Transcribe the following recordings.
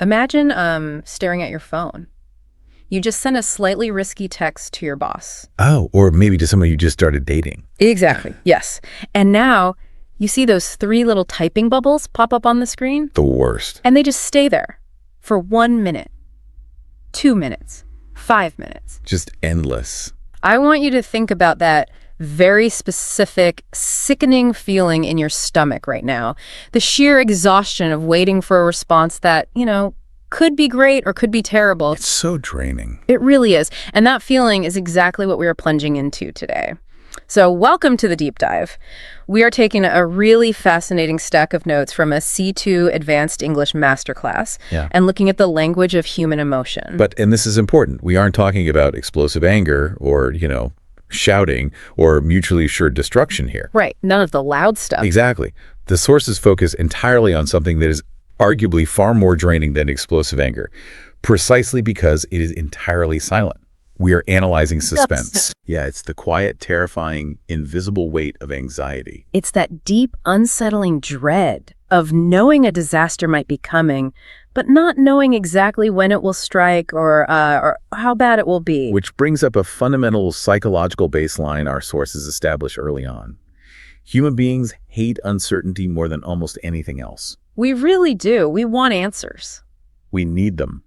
Imagine staring at your phone. You just sent a slightly risky text to your boss. Oh, or maybe to someone you just started dating. Exactly, yes. And now you see those 3 little typing bubbles pop up on the screen, The worst. and they just stay there for 1 minute, 2 minutes, 5 minutes. Just endless. I want you to think about that very specific, sickening feeling in your stomach right now. The sheer exhaustion of waiting for a response that, could be great or could be terrible. It's so draining. It really is. And that feeling is exactly what we are plunging into today. So welcome to the deep dive. We are taking a really fascinating stack of notes from a C2 Advanced English Masterclass and looking at the language of human emotion. And this is important, we aren't talking about explosive anger or, shouting or mutually assured destruction here. Right. None of the loud stuff. Exactly. The sources focus entirely on something that is arguably far more draining than explosive anger, precisely because it is entirely silent. We are analyzing suspense. Yeah, it's the quiet, terrifying, invisible weight of anxiety. It's that deep, unsettling dread of knowing a disaster might be coming, but not knowing exactly when it will strike or how bad it will be. Which brings up a fundamental psychological baseline our sources establish early on. Human beings hate uncertainty more than almost anything else. We really do. We want answers. We need them.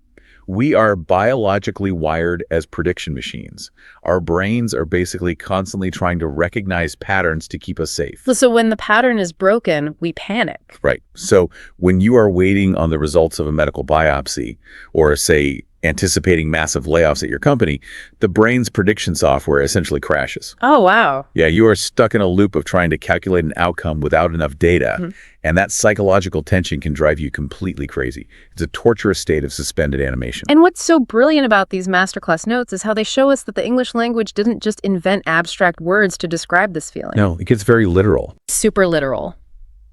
We are biologically wired as prediction machines. Our brains are basically constantly trying to recognize patterns to keep us safe. So when the pattern is broken, we panic. Right. So when you are waiting on the results of a medical biopsy or, say, anticipating massive layoffs at your company, the brain's prediction software essentially crashes. Oh, wow. Yeah, you are stuck in a loop of trying to calculate an outcome without enough data, and that psychological tension can drive you completely crazy. It's a torturous state of suspended animation. And what's so brilliant about these masterclass notes is how they show us that the English language didn't just invent abstract words to describe this feeling. No, it gets very literal. Super literal.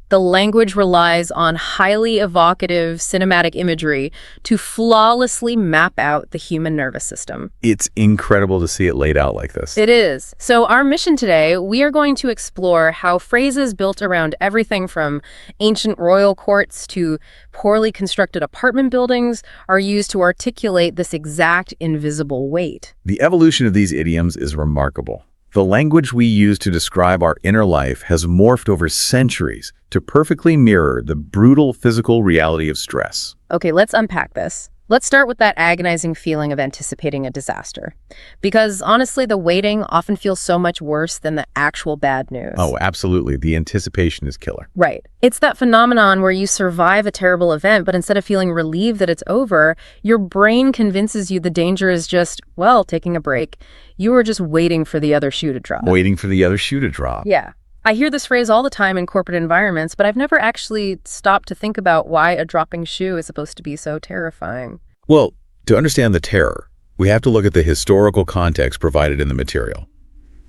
The language relies on highly evocative cinematic imagery to flawlessly map out the human nervous system. It's incredible to see it laid out like this. It is. So our mission today, we are going to explore how phrases built around everything from ancient royal courts to poorly constructed apartment buildings are used to articulate this exact invisible weight. The evolution of these idioms is remarkable. The language we use to describe our inner life has morphed over centuries to perfectly mirror the brutal physical reality of stress. Okay, let's unpack this. Let's start with that agonizing feeling of anticipating a disaster. Because honestly, the waiting often feels so much worse than the actual bad news. Oh, absolutely. The anticipation is killer. Right. It's that phenomenon where you survive a terrible event, but instead of feeling relieved that it's over, your brain convinces you the danger is just, taking a break. You were just waiting for the other shoe to drop. Waiting for the other shoe to drop. Yeah. I hear this phrase all the time in corporate environments, but I've never actually stopped to think about why a dropping shoe is supposed to be so terrifying. Well, to understand the terror, we have to look at the historical context provided in the material.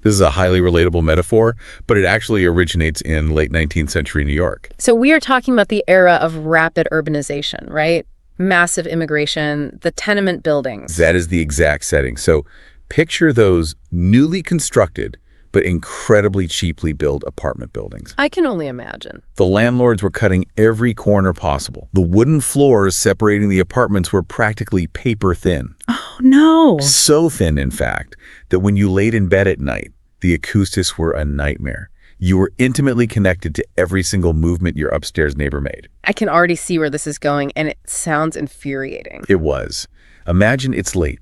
This is a highly relatable metaphor, but it actually originates in late 19th century New York. So we are talking about the era of rapid urbanization, right? Massive immigration, the tenement buildings. That is the exact setting. So picture those newly constructed but incredibly cheaply built apartment buildings. I can only imagine. The landlords were cutting every corner possible. The wooden floors separating the apartments were practically paper thin. Oh, no. So thin, in fact, that when you laid in bed at night, the acoustics were a nightmare. You were intimately connected to every single movement your upstairs neighbor made. I can already see where this is going, and it sounds infuriating. It was. Imagine it's late.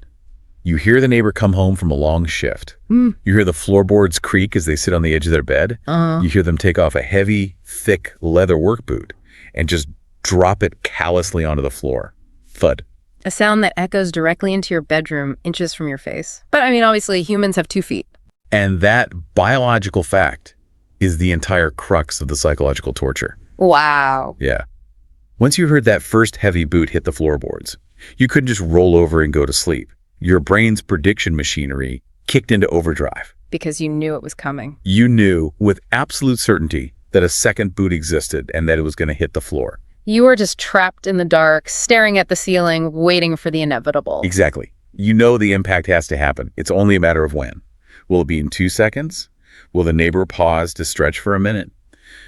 You hear the neighbor come home from a long shift. You hear the floorboards creak as they sit on the edge of their bed. You hear them take off a heavy, thick leather work boot and just drop it callously onto the floor. Thud. A sound that echoes directly into your bedroom, inches from your face. But obviously humans have 2 feet. And that biological fact is the entire crux of the psychological torture. Wow. Yeah. Once you heard that first heavy boot hit the floorboards, you couldn't just roll over and go to sleep. Your brain's prediction machinery kicked into overdrive. Because you knew it was coming. You knew with absolute certainty that a second boot existed and that it was going to hit the floor. You were just trapped in the dark, staring at the ceiling, waiting for the inevitable. Exactly. You know the impact has to happen. It's only a matter of when. Will it be in 2 seconds? Will the neighbor pause to stretch for a minute?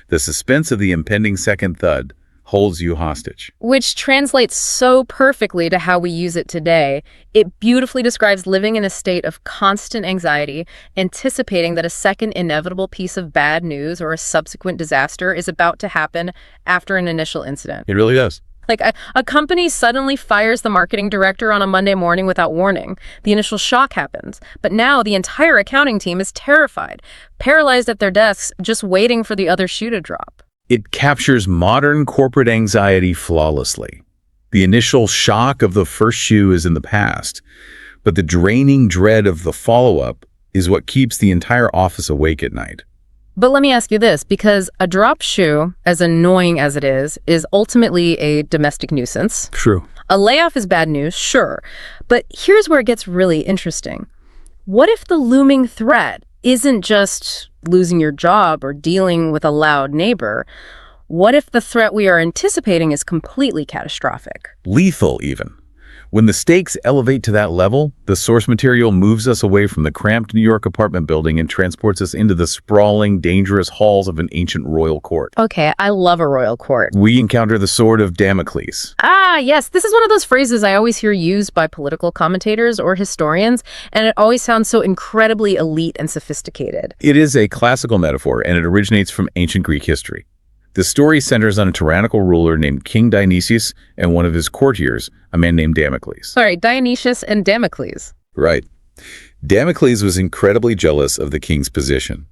The suspense of the impending second thud holds you hostage. Which translates so perfectly to how we use it today. It beautifully describes living in a state of constant anxiety, anticipating that a second inevitable piece of bad news or a subsequent disaster is about to happen after an initial incident. It really does. Like a company suddenly fires the marketing director on a Monday morning without warning. The initial shock happens, but now the entire accounting team is terrified, paralyzed at their desks, just waiting for the other shoe to drop. It captures modern corporate anxiety flawlessly. The initial shock of the first shoe is in the past, but the draining dread of the follow-up is what keeps the entire office awake at night. But let me ask you this, because a dropped shoe, as annoying as it is ultimately a domestic nuisance. True. A layoff is bad news, sure. But here's where it gets really interesting. What if the looming threat isn't just losing your job or dealing with a loud neighbor? What if the threat we are anticipating is completely catastrophic? Lethal, even. When the stakes elevate to that level, the source material moves us away from the cramped New York apartment building and transports us into the sprawling, dangerous halls of an ancient royal court. Okay, I love a royal court. We encounter the sword of Damocles. Ah, yes, this is one of those phrases I always hear used by political commentators or historians, and it always sounds so incredibly elite and sophisticated. It is a classical metaphor, and it originates from ancient Greek history. The story centers on a tyrannical ruler named King Dionysius and one of his courtiers, a man named Damocles. Sorry, Dionysius and Damocles. Right. Damocles was incredibly jealous of the king's position.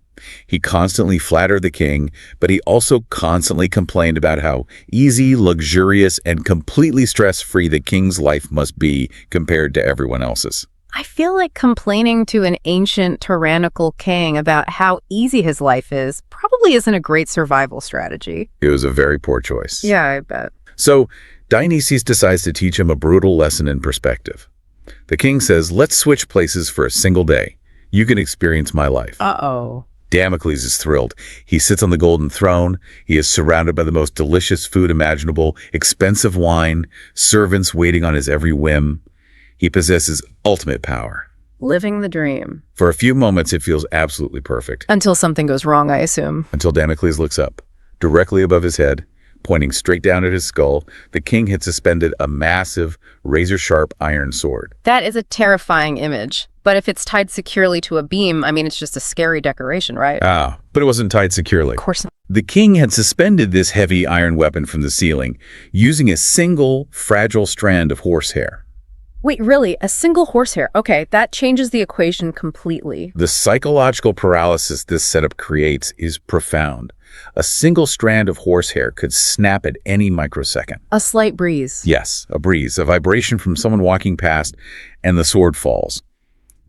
He constantly flattered the king, but he also constantly complained about how easy, luxurious, and completely stress-free the king's life must be compared to everyone else's. I feel like complaining to an ancient tyrannical king about how easy his life is probably isn't a great survival strategy. It was a very poor choice. Yeah, I bet. So Dionysius decides to teach him a brutal lesson in perspective. The king says, let's switch places for a single day. You can experience my life. Uh-oh. Damocles is thrilled. He sits on the golden throne. He is surrounded by the most delicious food imaginable, expensive wine, servants waiting on his every whim. He possesses ultimate power. Living the dream. For a few moments, it feels absolutely perfect. Until something goes wrong, I assume. Until Damocles looks up. Directly above his head, pointing straight down at his skull, the king had suspended a massive, razor-sharp iron sword. That is a terrifying image. But if it's tied securely to a beam, I mean, it's just a scary decoration, right? Ah, but it wasn't tied securely. Of course not. The king had suspended this heavy iron weapon from the ceiling, using a single, fragile strand of horsehair. Wait, really? A single horsehair? Okay, that changes the equation completely. The psychological paralysis this setup creates is profound. A single strand of horsehair could snap at any microsecond. A slight breeze. Yes, a breeze, a vibration from someone walking past, and the sword falls.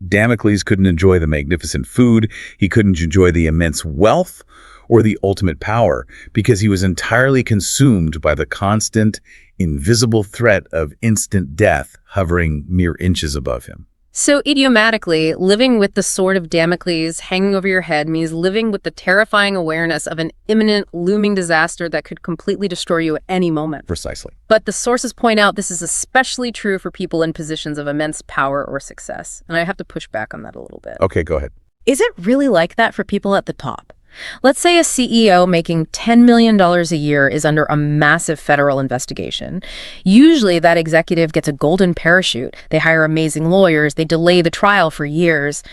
Damocles couldn't enjoy the magnificent food, he couldn't enjoy the immense wealth or the ultimate power, because he was entirely consumed by the constant, invisible threat of instant death hovering mere inches above him. So idiomatically, living with the sword of Damocles hanging over your head means living with the terrifying awareness of an imminent, looming disaster that could completely destroy you at any moment. Precisely. But the sources point out this is especially true for people in positions of immense power or success. And I have to push back on that a little bit. Okay, go ahead. Is it really like that for people at the top? Let's say a CEO making $10 million a year is under a massive federal investigation. Usually that executive gets a golden parachute. They hire amazing lawyers. They delay the trial for years.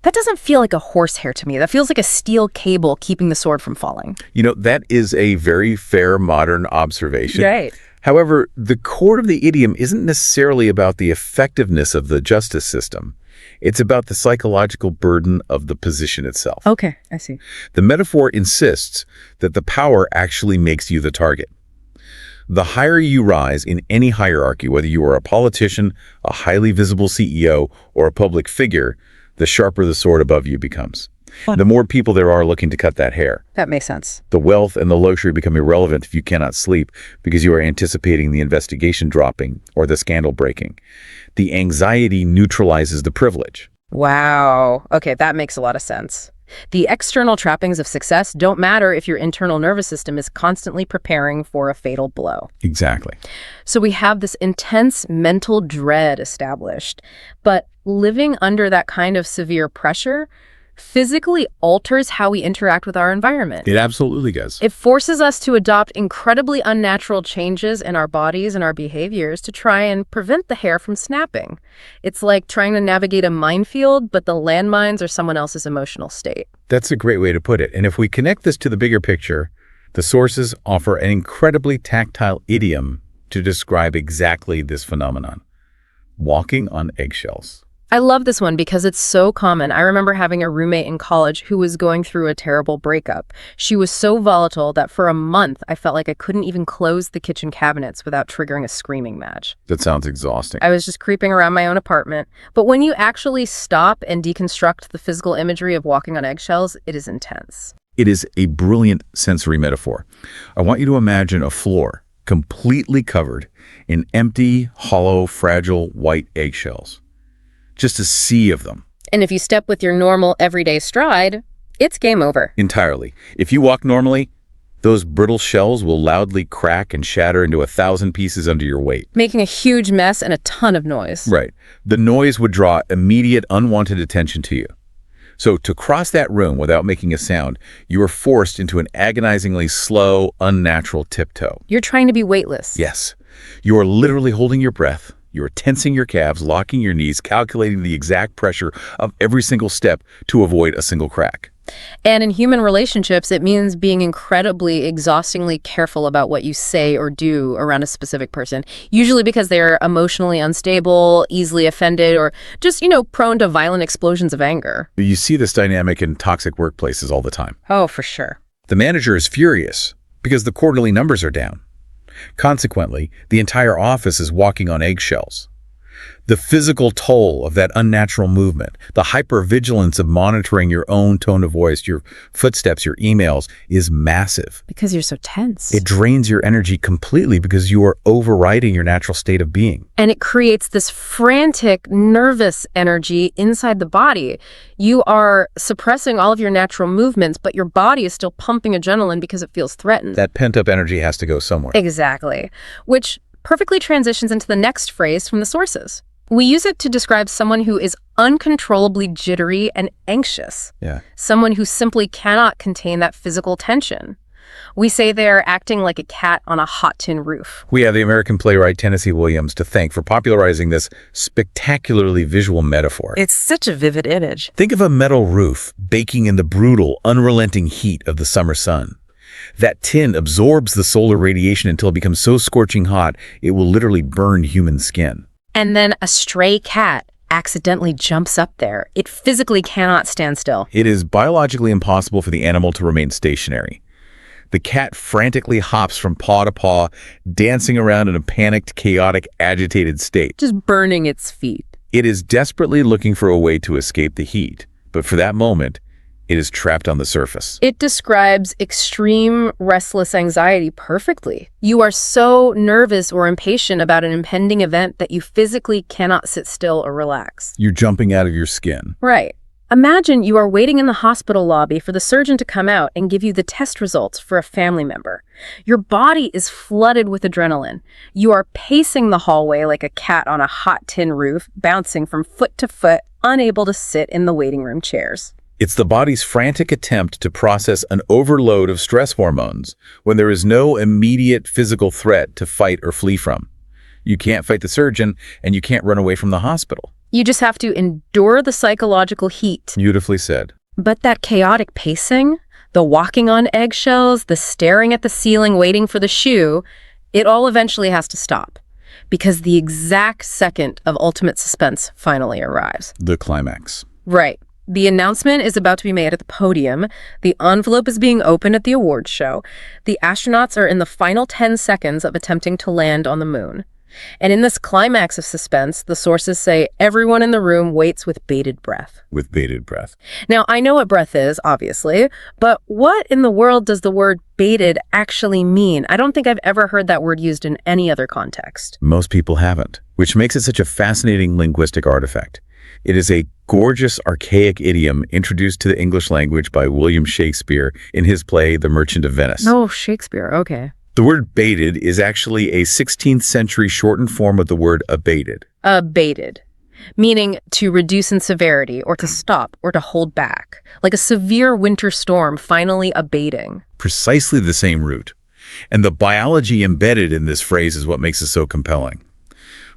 That doesn't feel like a horsehair to me. That feels like a steel cable keeping the sword from falling. You know, that is a very fair modern observation. Right. However, the core of the idiom isn't necessarily about the effectiveness of the justice system. It's about the psychological burden of the position itself. Okay, I see. The metaphor insists that the power actually makes you the target. The higher you rise in any hierarchy, whether you are a politician, a highly visible CEO, or a public figure, the sharper the sword above you becomes. The more people there are looking to cut that hair. That makes sense. The wealth and the luxury become irrelevant if you cannot sleep because you are anticipating the investigation dropping or the scandal breaking. The anxiety neutralizes the privilege. Wow. Okay, that makes a lot of sense. The external trappings of success don't matter if your internal nervous system is constantly preparing for a fatal blow. Exactly. So we have this intense mental dread established, but living under that kind of severe pressure, physically alters how we interact with our environment. It absolutely does. It forces us to adopt incredibly unnatural changes in our bodies and our behaviors to try and prevent the hair from snapping. It's like trying to navigate a minefield, but the landmines are someone else's emotional state. That's a great way to put it. And if we connect this to the bigger picture, the sources offer an incredibly tactile idiom to describe exactly this phenomenon: walking on eggshells. I love this one because it's so common. I remember having a roommate in college who was going through a terrible breakup. She was so volatile that for a month, I felt like I couldn't even close the kitchen cabinets without triggering a screaming match. That sounds exhausting. I was just creeping around my own apartment. But when you actually stop and deconstruct the physical imagery of walking on eggshells, it is intense. It is a brilliant sensory metaphor. I want you to imagine a floor completely covered in empty, hollow, fragile, white eggshells. Just a sea of them. And if you step with your normal, everyday stride, it's game over. Entirely. If you walk normally, those brittle shells will loudly crack and shatter into 1,000 pieces under your weight. Making a huge mess and a ton of noise. Right. The noise would draw immediate, unwanted attention to you. So to cross that room without making a sound, you are forced into an agonizingly slow, unnatural tiptoe. You're trying to be weightless. Yes. You are literally holding your breath. You are tensing your calves, locking your knees, calculating the exact pressure of every single step to avoid a single crack. And in human relationships, it means being incredibly, exhaustingly careful about what you say or do around a specific person, usually because they're emotionally unstable, easily offended, or just, prone to violent explosions of anger. You see this dynamic in toxic workplaces all the time. Oh, for sure. The manager is furious because the quarterly numbers are down. Consequently, the entire office is walking on eggshells. The physical toll of that unnatural movement, the hypervigilance of monitoring your own tone of voice, your footsteps, your emails, is massive. Because you're so tense. It drains your energy completely because you are overriding your natural state of being. And it creates this frantic, nervous energy inside the body. You are suppressing all of your natural movements, but your body is still pumping adrenaline because it feels threatened. That pent-up energy has to go somewhere. Exactly. Which perfectly transitions into the next phrase from the sources. We use it to describe someone who is uncontrollably jittery and anxious. Yeah. Someone who simply cannot contain that physical tension. We say they're acting like a cat on a hot tin roof. We have the American playwright Tennessee Williams to thank for popularizing this spectacularly visual metaphor. It's such a vivid image. Think of a metal roof baking in the brutal, unrelenting heat of the summer sun. That tin absorbs the solar radiation until it becomes so scorching hot, it will literally burn human skin. And then a stray cat accidentally jumps up there. It physically cannot stand still. It is biologically impossible for the animal to remain stationary. The cat frantically hops from paw to paw, dancing around in a panicked, chaotic, agitated state. Just burning its feet. It is desperately looking for a way to escape the heat, but for that moment, it is trapped on the surface. It describes extreme restless anxiety perfectly. You are so nervous or impatient about an impending event that you physically cannot sit still or relax. You're jumping out of your skin. Right. Imagine you are waiting in the hospital lobby for the surgeon to come out and give you the test results for a family member. Your body is flooded with adrenaline. You are pacing the hallway like a cat on a hot tin roof, bouncing from foot to foot, unable to sit in the waiting room chairs. It's the body's frantic attempt to process an overload of stress hormones when there is no immediate physical threat to fight or flee from. You can't fight the surgeon, and you can't run away from the hospital. You just have to endure the psychological heat. Beautifully said. But that chaotic pacing, the walking on eggshells, the staring at the ceiling waiting for the shoe, it all eventually has to stop. Because the exact second of ultimate suspense finally arrives. The climax. Right. The announcement is about to be made at the podium. The envelope is being opened at the awards show. The astronauts are in the final 10 seconds of attempting to land on the moon. And in this climax of suspense, the sources say everyone in the room waits with bated breath. With bated breath. Now, I know what breath is, obviously, but what in the world does the word bated actually mean? I don't think I've ever heard that word used in any other context. Most people haven't, which makes it such a fascinating linguistic artifact. It is a gorgeous, archaic idiom introduced to the English language by William Shakespeare in his play The Merchant of Venice. Oh, Shakespeare, okay. The word baited is actually a 16th century shortened form of the word abated. Abated. meaning to reduce in severity or to stop or to hold back, like a severe winter storm finally abating. Precisely the same root. And the biology embedded in this phrase is what makes it so compelling.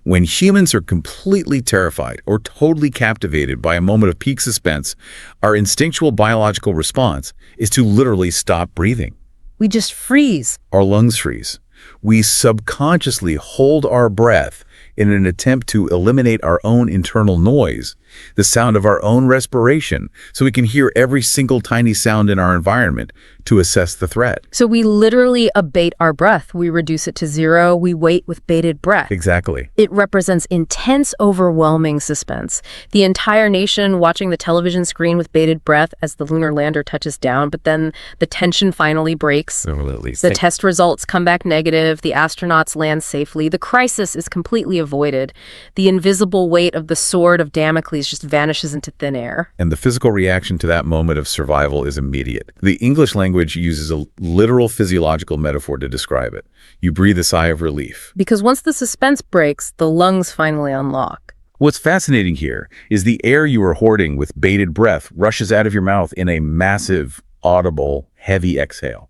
When humans are completely terrified or totally captivated by a moment of peak suspense, our instinctual biological response is to literally stop breathing. We just freeze. Our lungs freeze. We subconsciously hold our breath in an attempt to eliminate our own internal noise, the sound of our own respiration, so we can hear every single tiny sound in our environment to assess the threat. So we literally abate our breath. We reduce it to zero. We wait with bated breath. Exactly. It represents intense, overwhelming suspense. The entire nation watching the television screen with bated breath as the lunar lander touches down, but then the tension finally breaks. The test results come back negative. The astronauts land safely. The crisis is completely avoided. The invisible weight of the sword of Damocles just vanishes into thin air. And the physical reaction to that moment of survival is immediate. The English language uses a literal physiological metaphor to describe it. You breathe a sigh of relief. Because once the suspense breaks, the lungs finally unlock. What's fascinating here is the air you are hoarding with bated breath rushes out of your mouth in a massive, audible, heavy exhale.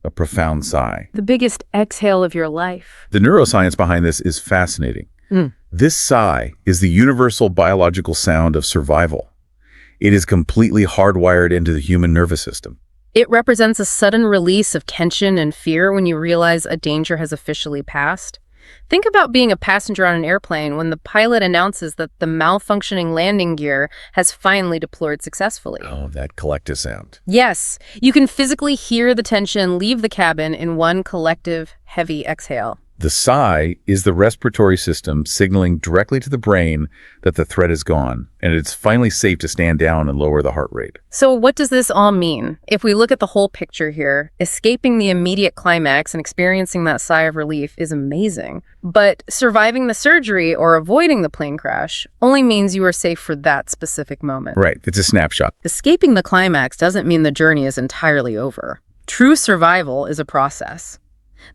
A profound sigh. The biggest exhale of your life. The neuroscience behind this is fascinating. This sigh is the universal biological sound of survival. It is completely hardwired into the human nervous system. It represents a sudden release of tension and fear when you realize a danger has officially passed. Think about being a passenger on an airplane when the pilot announces that the malfunctioning landing gear has finally deployed successfully. Oh, that collective sound. Yes, you can physically hear the tension leave the cabin in one collective, heavy exhale. The sigh is the respiratory system signaling directly to the brain that the threat is gone, and it's finally safe to stand down and lower the heart rate. So what does this all mean? If we look at the whole picture here, escaping the immediate climax and experiencing that sigh of relief is amazing. But surviving the surgery or avoiding the plane crash only means you are safe for that specific moment. Right, it's a snapshot. Escaping the climax doesn't mean the journey is entirely over. True survival is a process.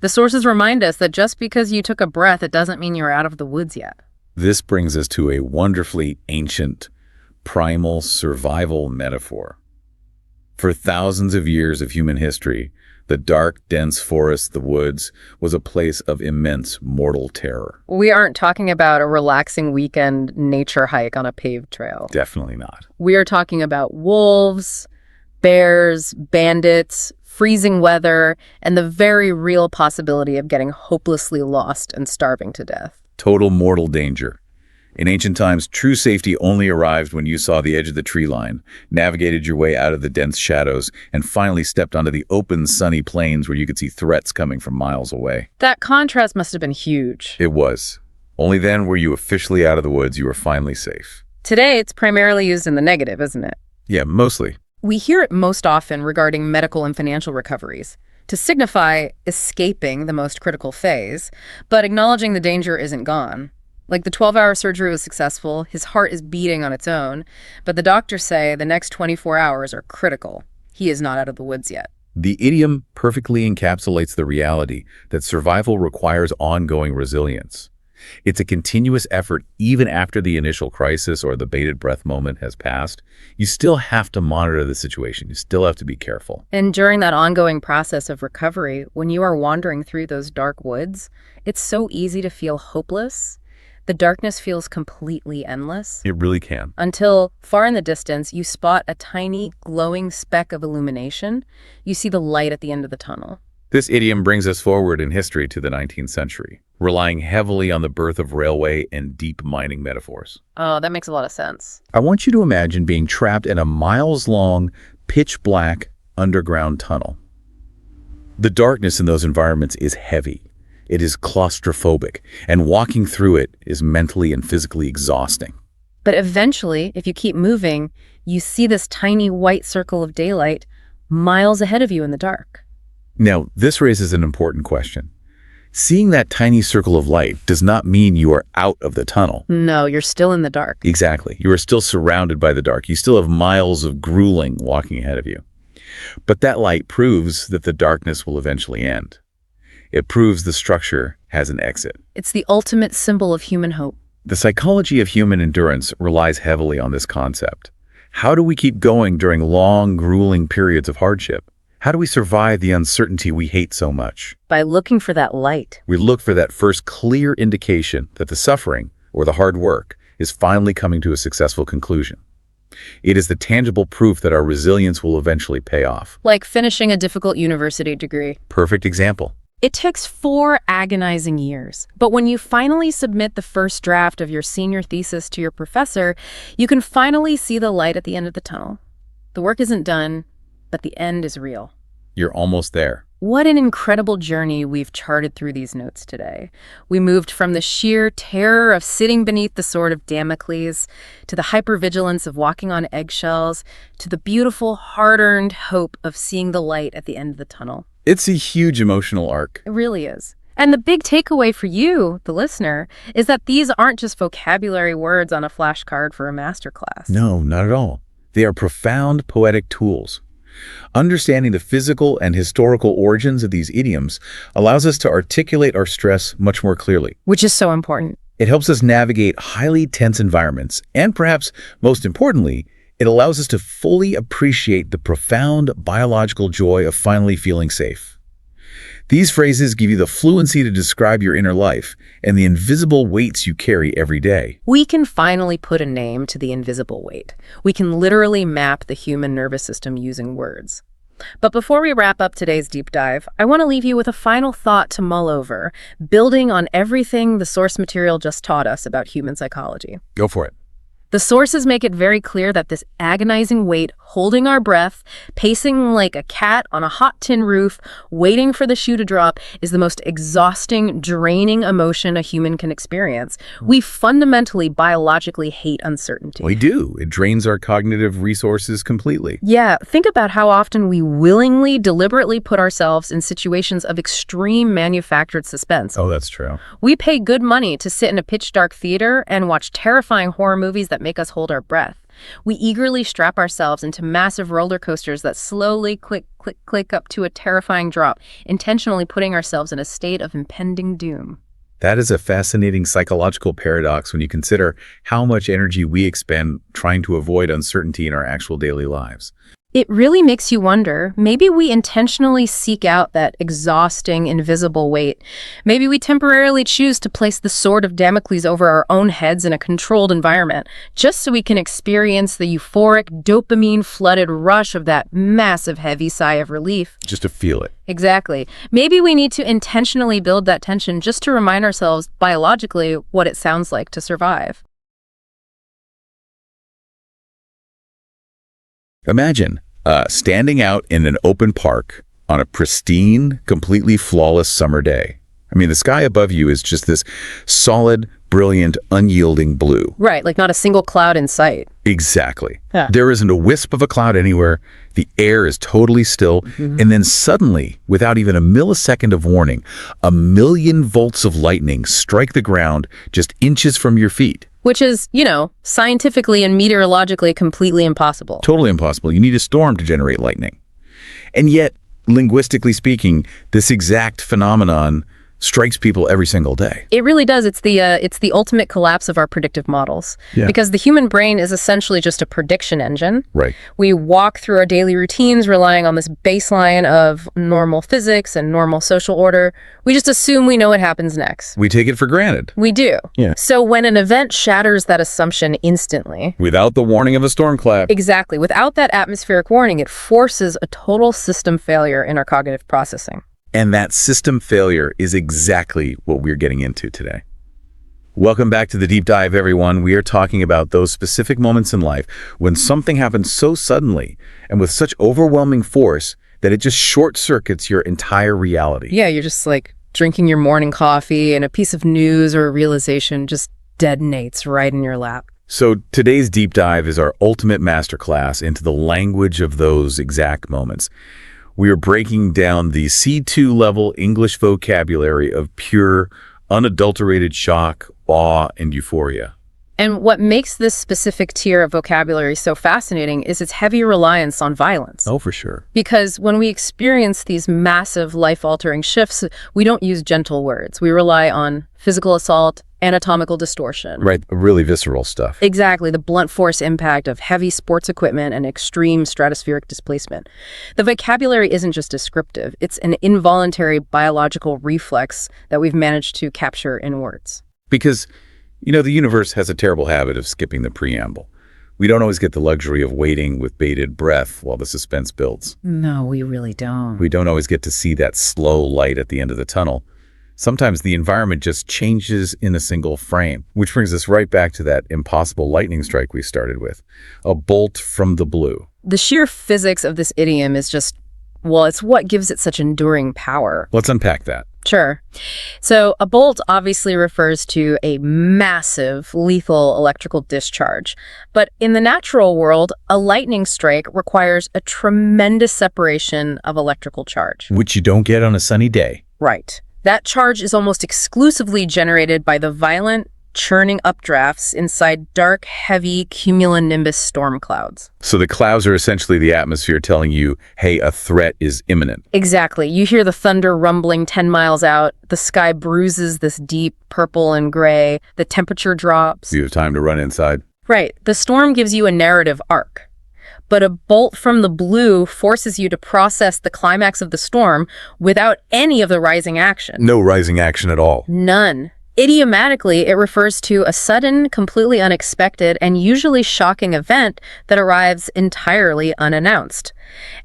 The sources remind us that just because you took a breath, it doesn't mean you're out of the woods yet. This brings us to a wonderfully ancient, primal survival metaphor. For thousands of years of human history, the dark, dense forest, the woods, was a place of immense mortal terror. We aren't talking about a relaxing weekend nature hike on a paved trail. Definitely not. We are talking about wolves, bears, bandits, freezing weather, and the very real possibility of getting hopelessly lost and starving to death. Total mortal danger. In ancient times, true safety only arrived when you saw the edge of the tree line, navigated your way out of the dense shadows, and finally stepped onto the open, sunny plains where you could see threats coming from miles away. That contrast must have been huge. It was. Only then were you officially out of the woods. You were finally safe. Today, it's primarily used in the negative, isn't it? Yeah, mostly. We hear it most often regarding medical and financial recoveries, to signify escaping the most critical phase, but acknowledging the danger isn't gone. Like the 12-hour surgery was successful, his heart is beating on its own, but the doctors say the next 24 hours are critical. He is not out of the woods yet. The idiom perfectly encapsulates the reality that survival requires ongoing resilience. It's a continuous effort even after the initial crisis or the bated breath moment has passed. You still have to monitor the situation. You still have to be careful. And during that ongoing process of recovery, when you are wandering through those dark woods, it's so easy to feel hopeless. The darkness feels completely endless. It really can. Until, far in the distance, you spot a tiny, glowing speck of illumination. You see the light at the end of the tunnel. This idiom brings us forward in history to the 19th century, relying heavily on the birth of railway and deep mining metaphors. Oh, that makes a lot of sense. I want you to imagine being trapped in a miles-long, pitch-black underground tunnel. The darkness in those environments is heavy. It is claustrophobic, and walking through it is mentally and physically exhausting. But eventually, if you keep moving, you see this tiny white circle of daylight miles ahead of you in the dark. Now, this raises an important question. Seeing that tiny circle of light does not mean you are out of the tunnel. No, you're still in the dark. Exactly. You are still surrounded by the dark. You still have miles of grueling walking ahead of you. But that light proves that the darkness will eventually end. It proves the structure has an exit. It's the ultimate symbol of human hope. The psychology of human endurance relies heavily on this concept. How do we keep going during long, grueling periods of hardship? How do we survive the uncertainty we hate so much? By looking for that light. We look for that first clear indication that the suffering, or the hard work, is finally coming to a successful conclusion. It is the tangible proof that our resilience will eventually pay off. Like finishing a difficult university degree. Perfect example. It takes 4 agonizing years, but when you finally submit the first draft of your senior thesis to your professor, you can finally see the light at the end of the tunnel. The work isn't done, but the end is real. You're almost there. What an incredible journey we've charted through these notes today. We moved from the sheer terror of sitting beneath the sword of Damocles, to the hypervigilance of walking on eggshells, to the beautiful, hard-earned hope of seeing the light at the end of the tunnel. It's a huge emotional arc. It really is. And the big takeaway for you, the listener, is that these aren't just vocabulary words on a flashcard for a masterclass. No, not at all. They are profound poetic tools. Understanding the physical and historical origins of these idioms allows us to articulate our stress much more clearly. Which is so important. It helps us navigate highly tense environments, and perhaps most importantly, it allows us to fully appreciate the profound biological joy of finally feeling safe. These phrases give you the fluency to describe your inner life and the invisible weights you carry every day. We can finally put a name to the invisible weight. We can literally map the human nervous system using words. But before we wrap up today's deep dive, I want to leave you with a final thought to mull over, building on everything the source material just taught us about human psychology. Go for it. The sources make it very clear that this agonizing wait, holding our breath, pacing like a cat on a hot tin roof, waiting for the shoe to drop, is the most exhausting, draining emotion a human can experience. We fundamentally, biologically hate uncertainty. We do. It drains our cognitive resources completely. Yeah, think about how often we willingly, deliberately put ourselves in situations of extreme manufactured suspense. Oh, that's true. We pay good money to sit in a pitch-dark theater and watch terrifying horror movies that make us hold our breath. We eagerly strap ourselves into massive roller coasters that slowly click, click, click up to a terrifying drop, intentionally putting ourselves in a state of impending doom. That is a fascinating psychological paradox when you consider how much energy we expend trying to avoid uncertainty in our actual daily lives. It really makes you wonder, maybe we intentionally seek out that exhausting, invisible weight. Maybe we temporarily choose to place the sword of Damocles over our own heads in a controlled environment, just so we can experience the euphoric, dopamine-flooded rush of that massive, heavy sigh of relief. Just to feel it. Exactly. Maybe we need to intentionally build that tension just to remind ourselves biologically what it sounds like to survive. Imagine standing out in an open park on a pristine, completely flawless summer day. I mean, the sky above you is just this solid, brilliant, unyielding blue. Right, like not a single cloud in sight. Exactly. Yeah. There isn't a wisp of a cloud anywhere. The air is totally still. And then suddenly, without even a millisecond of warning, 1,000,000 volts of lightning strike the ground just inches from your feet. Which is, scientifically and meteorologically completely impossible. Totally impossible. You need a storm to generate lightning. And yet, linguistically speaking, this exact phenomenon strikes people every single day. It really does. It's the ultimate collapse of our predictive models. Yeah. Because the human brain is essentially just a prediction engine. Right. We walk through our daily routines relying on this baseline of normal physics and normal social order. We just assume we know what happens next. We take it for granted. We do. Yeah. So when an event shatters that assumption instantly, Without the warning of a storm cloud. exactly, without that atmospheric warning, it forces a total system failure in our cognitive processing. And that system failure is exactly what we're getting into today. Welcome back to the Deep Dive, everyone. We are talking about those specific moments in life when something happens so suddenly and with such overwhelming force that it just short-circuits your entire reality. Yeah, you're just like drinking your morning coffee and a piece of news or a realization just detonates right in your lap. So today's Deep Dive is our ultimate masterclass into the language of those exact moments. We are breaking down the C2 level English vocabulary of pure, unadulterated shock, awe, and euphoria. And what makes this specific tier of vocabulary so fascinating is its heavy reliance on violence. Oh, for sure. Because when we experience these massive life-altering shifts, we don't use gentle words. We rely on physical assault, anatomical distortion. Right, really visceral stuff. Exactly, the blunt force impact of heavy sports equipment and extreme stratospheric displacement. The vocabulary isn't just descriptive, it's an involuntary biological reflex that we've managed to capture in words. Because, the universe has a terrible habit of skipping the preamble. We don't always get the luxury of waiting with bated breath while the suspense builds. No, we really don't. We don't always get to see that slow light at the end of the tunnel. Sometimes the environment just changes in a single frame, which brings us right back to that impossible lightning strike we started with. A bolt from the blue. The sheer physics of this idiom is just, well, it's what gives it such enduring power. Let's unpack that. Sure. So a bolt obviously refers to a massive, lethal electrical discharge. But in the natural world, a lightning strike requires a tremendous separation of electrical charge. Which you don't get on a sunny day. Right. That charge is almost exclusively generated by the violent, churning updrafts inside dark, heavy cumulonimbus storm clouds. So the clouds are essentially the atmosphere telling you, hey, a threat is imminent. Exactly. You hear the thunder rumbling 10 miles out. The sky bruises this deep purple and gray. The temperature drops. You have time to run inside. Right. The storm gives you a narrative arc. But a bolt from the blue forces you to process the climax of the storm without any of the rising action. No rising action at all. None. Idiomatically, it refers to a sudden, completely unexpected, and usually shocking event that arrives entirely unannounced.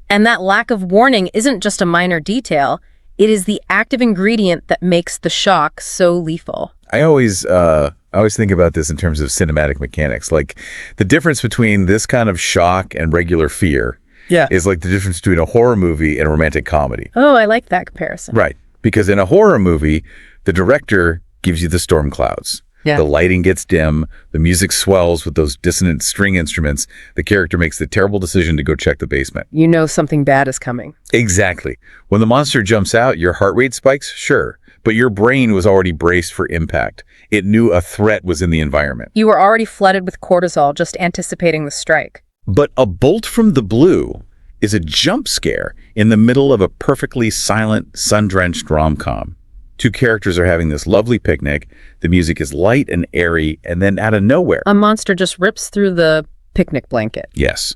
And that lack of warning isn't just a minor detail, it is the active ingredient that makes the shock so lethal. I always think about this in terms of cinematic mechanics. Like, the difference between this kind of shock and regular fear is like the difference between a horror movie and a romantic comedy. Oh, I like that comparison. Right. Because in a horror movie, the director gives you the storm clouds. Yeah. The lighting gets dim, the music swells with those dissonant string instruments, the character makes the terrible decision to go check the basement. You know something bad is coming. Exactly. When the monster jumps out, your heart rate spikes, sure, but your brain was already braced for impact. It knew a threat was in the environment. You were already flooded with cortisol just anticipating the strike. But a bolt from the blue is a jump scare in the middle of a perfectly silent, sun-drenched rom-com. Two characters are having this lovely picnic, the music is light and airy, and then out of nowhere, A monster just rips through the picnic blanket. yes.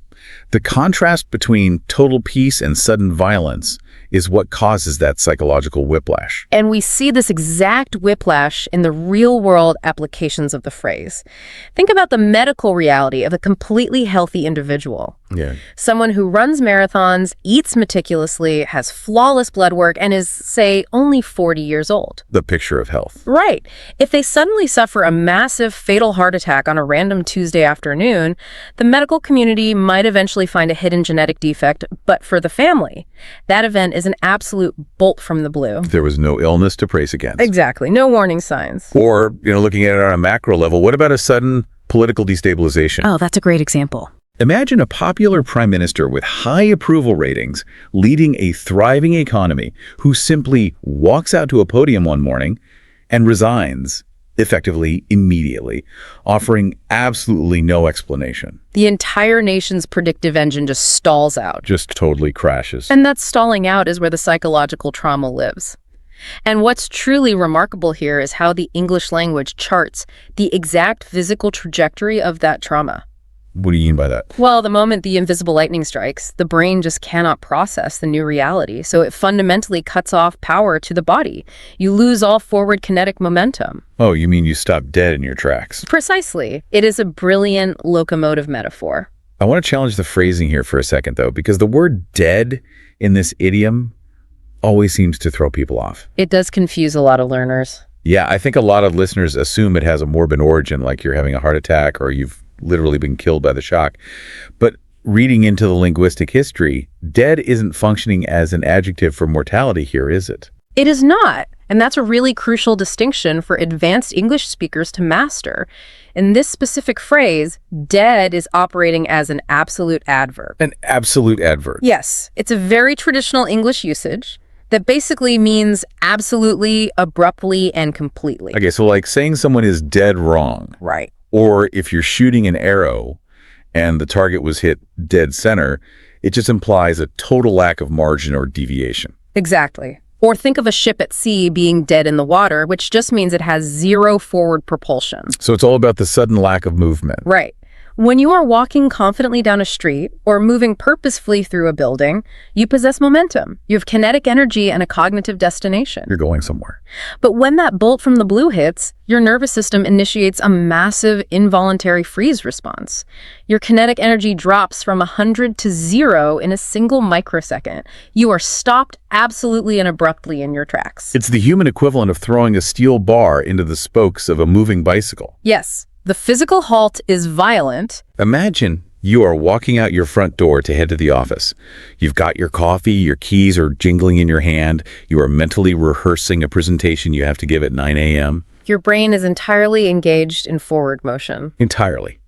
The contrast between total peace and sudden violence is what causes that psychological whiplash. And we see this exact whiplash in the real-world applications of the phrase. Think about the medical reality of a completely healthy individual. Yeah. Someone who runs marathons, eats meticulously, has flawless blood work, and is, say, only 40 years old. The picture of health. Right. If they suddenly suffer a massive fatal heart attack on a random Tuesday afternoon, the medical community might eventually find a hidden genetic defect, but for the family, that event is an absolute bolt from the blue. There was no illness to brace against. Exactly. No warning signs. Or, looking at it on a macro level, what about a sudden political destabilization? Oh, that's a great example. Imagine a popular prime minister with high approval ratings leading a thriving economy who simply walks out to a podium one morning and resigns, effectively immediately, offering absolutely no explanation. The entire nation's predictive engine just stalls out. Just totally crashes. And that stalling out is where the psychological trauma lives. And what's truly remarkable here is how the English language charts the exact physical trajectory of that trauma. What do you mean by that? Well, the moment the invisible lightning strikes, the brain just cannot process the new reality, so it fundamentally cuts off power to the body. You lose all forward kinetic momentum. Oh, you mean you stop dead in your tracks? Precisely. It is a brilliant locomotive metaphor. I want to challenge the phrasing here for a second, though, because the word dead in this idiom always seems to throw people off. It does confuse a lot of learners. Yeah, I think a lot of listeners assume it has a morbid origin, like you're having a heart attack or you've literally been killed by the shock. But reading into the linguistic history, dead isn't functioning as an adjective for mortality here, is it? It is not, and that's a really crucial distinction for advanced English speakers to master. In this specific phrase, dead is operating as an absolute adverb. An absolute adverb. Yes, it's a very traditional English usage that basically means absolutely, abruptly, and completely. Okay, so like saying someone is dead wrong. Right. Or if you're shooting an arrow and the target was hit dead center, it just implies a total lack of margin or deviation. Exactly. Or think of a ship at sea being dead in the water, which just means it has zero forward propulsion. So it's all about the sudden lack of movement. Right. When you are walking confidently down a street or moving purposefully through a building, you possess momentum. You have kinetic energy and a cognitive destination. You're going somewhere. But when that bolt from the blue hits, your nervous system initiates a massive involuntary freeze response. Your kinetic energy drops from 100 to 0 in a single microsecond. You are stopped absolutely and abruptly in your tracks. It's the human equivalent of throwing a steel bar into the spokes of a moving bicycle. Yes. The physical halt is violent. Imagine you are walking out your front door to head to the office. You've got your coffee, your keys are jingling in your hand. You are mentally rehearsing a presentation you have to give at 9 a.m. Your brain is entirely engaged in forward motion. Entirely.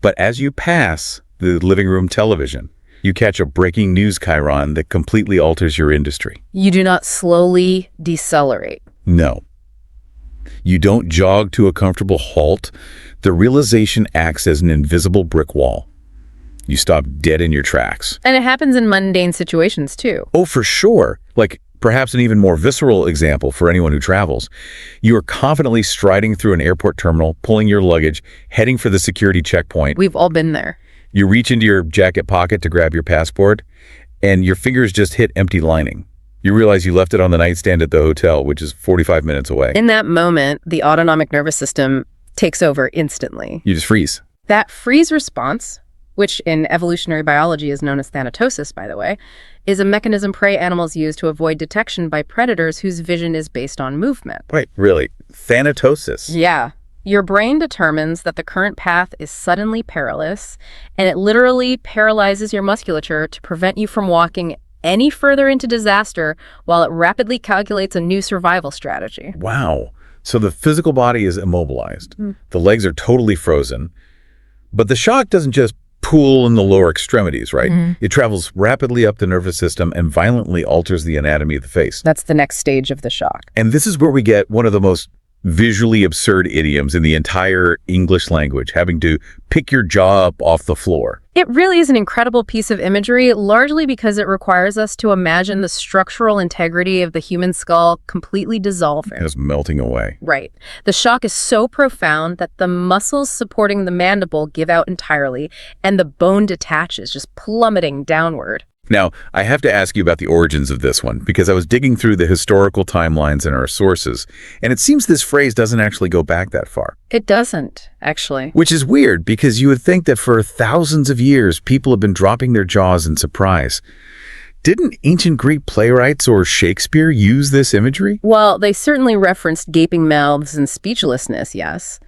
But as you pass the living room television, you catch a breaking news chyron that completely alters your industry. You do not slowly decelerate. No. You don't jog to a comfortable halt. The realization acts as an invisible brick wall. You stop dead in your tracks. And it happens in mundane situations, too. Oh, for sure. Like perhaps an even more visceral example for anyone who travels. You are confidently striding through an airport terminal, pulling your luggage, heading for the security checkpoint. We've all been there. You reach into your jacket pocket to grab your passport, and your fingers just hit empty lining. You realize you left it on the nightstand at the hotel, which is 45 minutes away. In that moment, the autonomic nervous system takes over instantly. You just freeze. That freeze response, which in evolutionary biology is known as thanatosis, by the way, is a mechanism prey animals use to avoid detection by predators whose vision is based on movement. Wait, really? Thanatosis? Yeah. Your brain determines that the current path is suddenly perilous, and it literally paralyzes your musculature to prevent you from walking any further into disaster while it rapidly calculates a new survival strategy. Wow. So the physical body is immobilized. The legs are totally frozen. But the shock doesn't just pool in the lower extremities, right? It travels rapidly up the nervous system and violently alters the anatomy of the face. That's the next stage of the shock. And this is where we get one of the most visually absurd idioms in the entire English language, having to pick your jaw up off the floor. It really is an incredible piece of imagery, largely because it requires us to imagine the structural integrity of the human skull completely dissolving. It's melting away. Right. The shock is so profound that the muscles supporting the mandible give out entirely, and the bone detaches, just plummeting downward. Now, I have to ask you about the origins of this one, because I was digging through the historical timelines in our sources, and it seems this phrase doesn't actually go back that far. It doesn't, actually. Which is weird, because you would think that for thousands of years, people have been dropping their jaws in surprise. Didn't ancient Greek playwrights or Shakespeare use this imagery? Well, they certainly referenced gaping mouths and speechlessness, yes.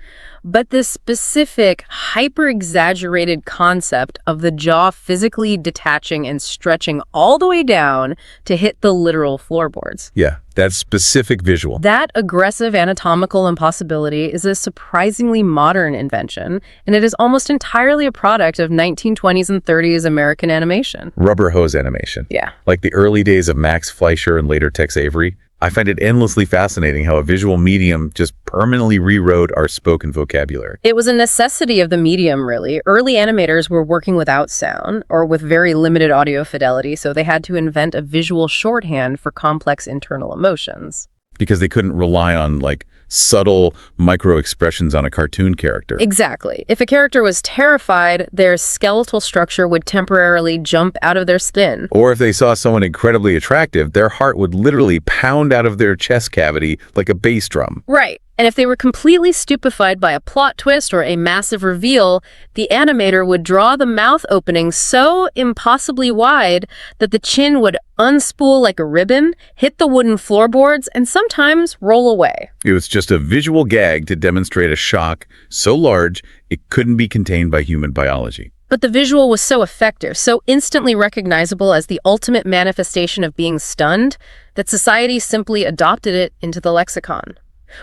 But this specific, hyper-exaggerated concept of the jaw physically detaching and stretching all the way down to hit the literal floorboards. Yeah, that specific visual. That aggressive anatomical impossibility is a surprisingly modern invention, and it is almost entirely a product of 1920s and 30s American animation. Rubber hose animation. Yeah. Like the early days of Max Fleischer and later Tex Avery. I find it endlessly fascinating how a visual medium just permanently rewrote our spoken vocabulary. It was a necessity of the medium, really. Early animators were working without sound or with very limited audio fidelity, so they had to invent a visual shorthand for complex internal emotions. Because they couldn't rely on, like, subtle micro-expressions on a cartoon character. Exactly. If a character was terrified, their skeletal structure would temporarily jump out of their skin. Or if they saw someone incredibly attractive, their heart would literally pound out of their chest cavity like a bass drum. Right. And if they were completely stupefied by a plot twist or a massive reveal, the animator would draw the mouth opening so impossibly wide that the chin would unspool like a ribbon, hit the wooden floorboards, and sometimes roll away. It was just a visual gag to demonstrate a shock so large it couldn't be contained by human biology. But the visual was so effective, so instantly recognizable as the ultimate manifestation of being stunned, that society simply adopted it into the lexicon.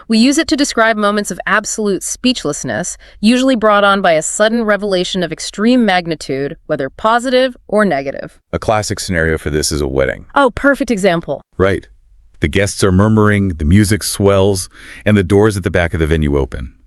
We use it to describe moments of absolute speechlessness, usually brought on by a sudden revelation of extreme magnitude, whether positive or negative. A classic scenario for this is a wedding. Oh, perfect example. Right. The guests are murmuring, the music swells, and the doors at the back of the venue open.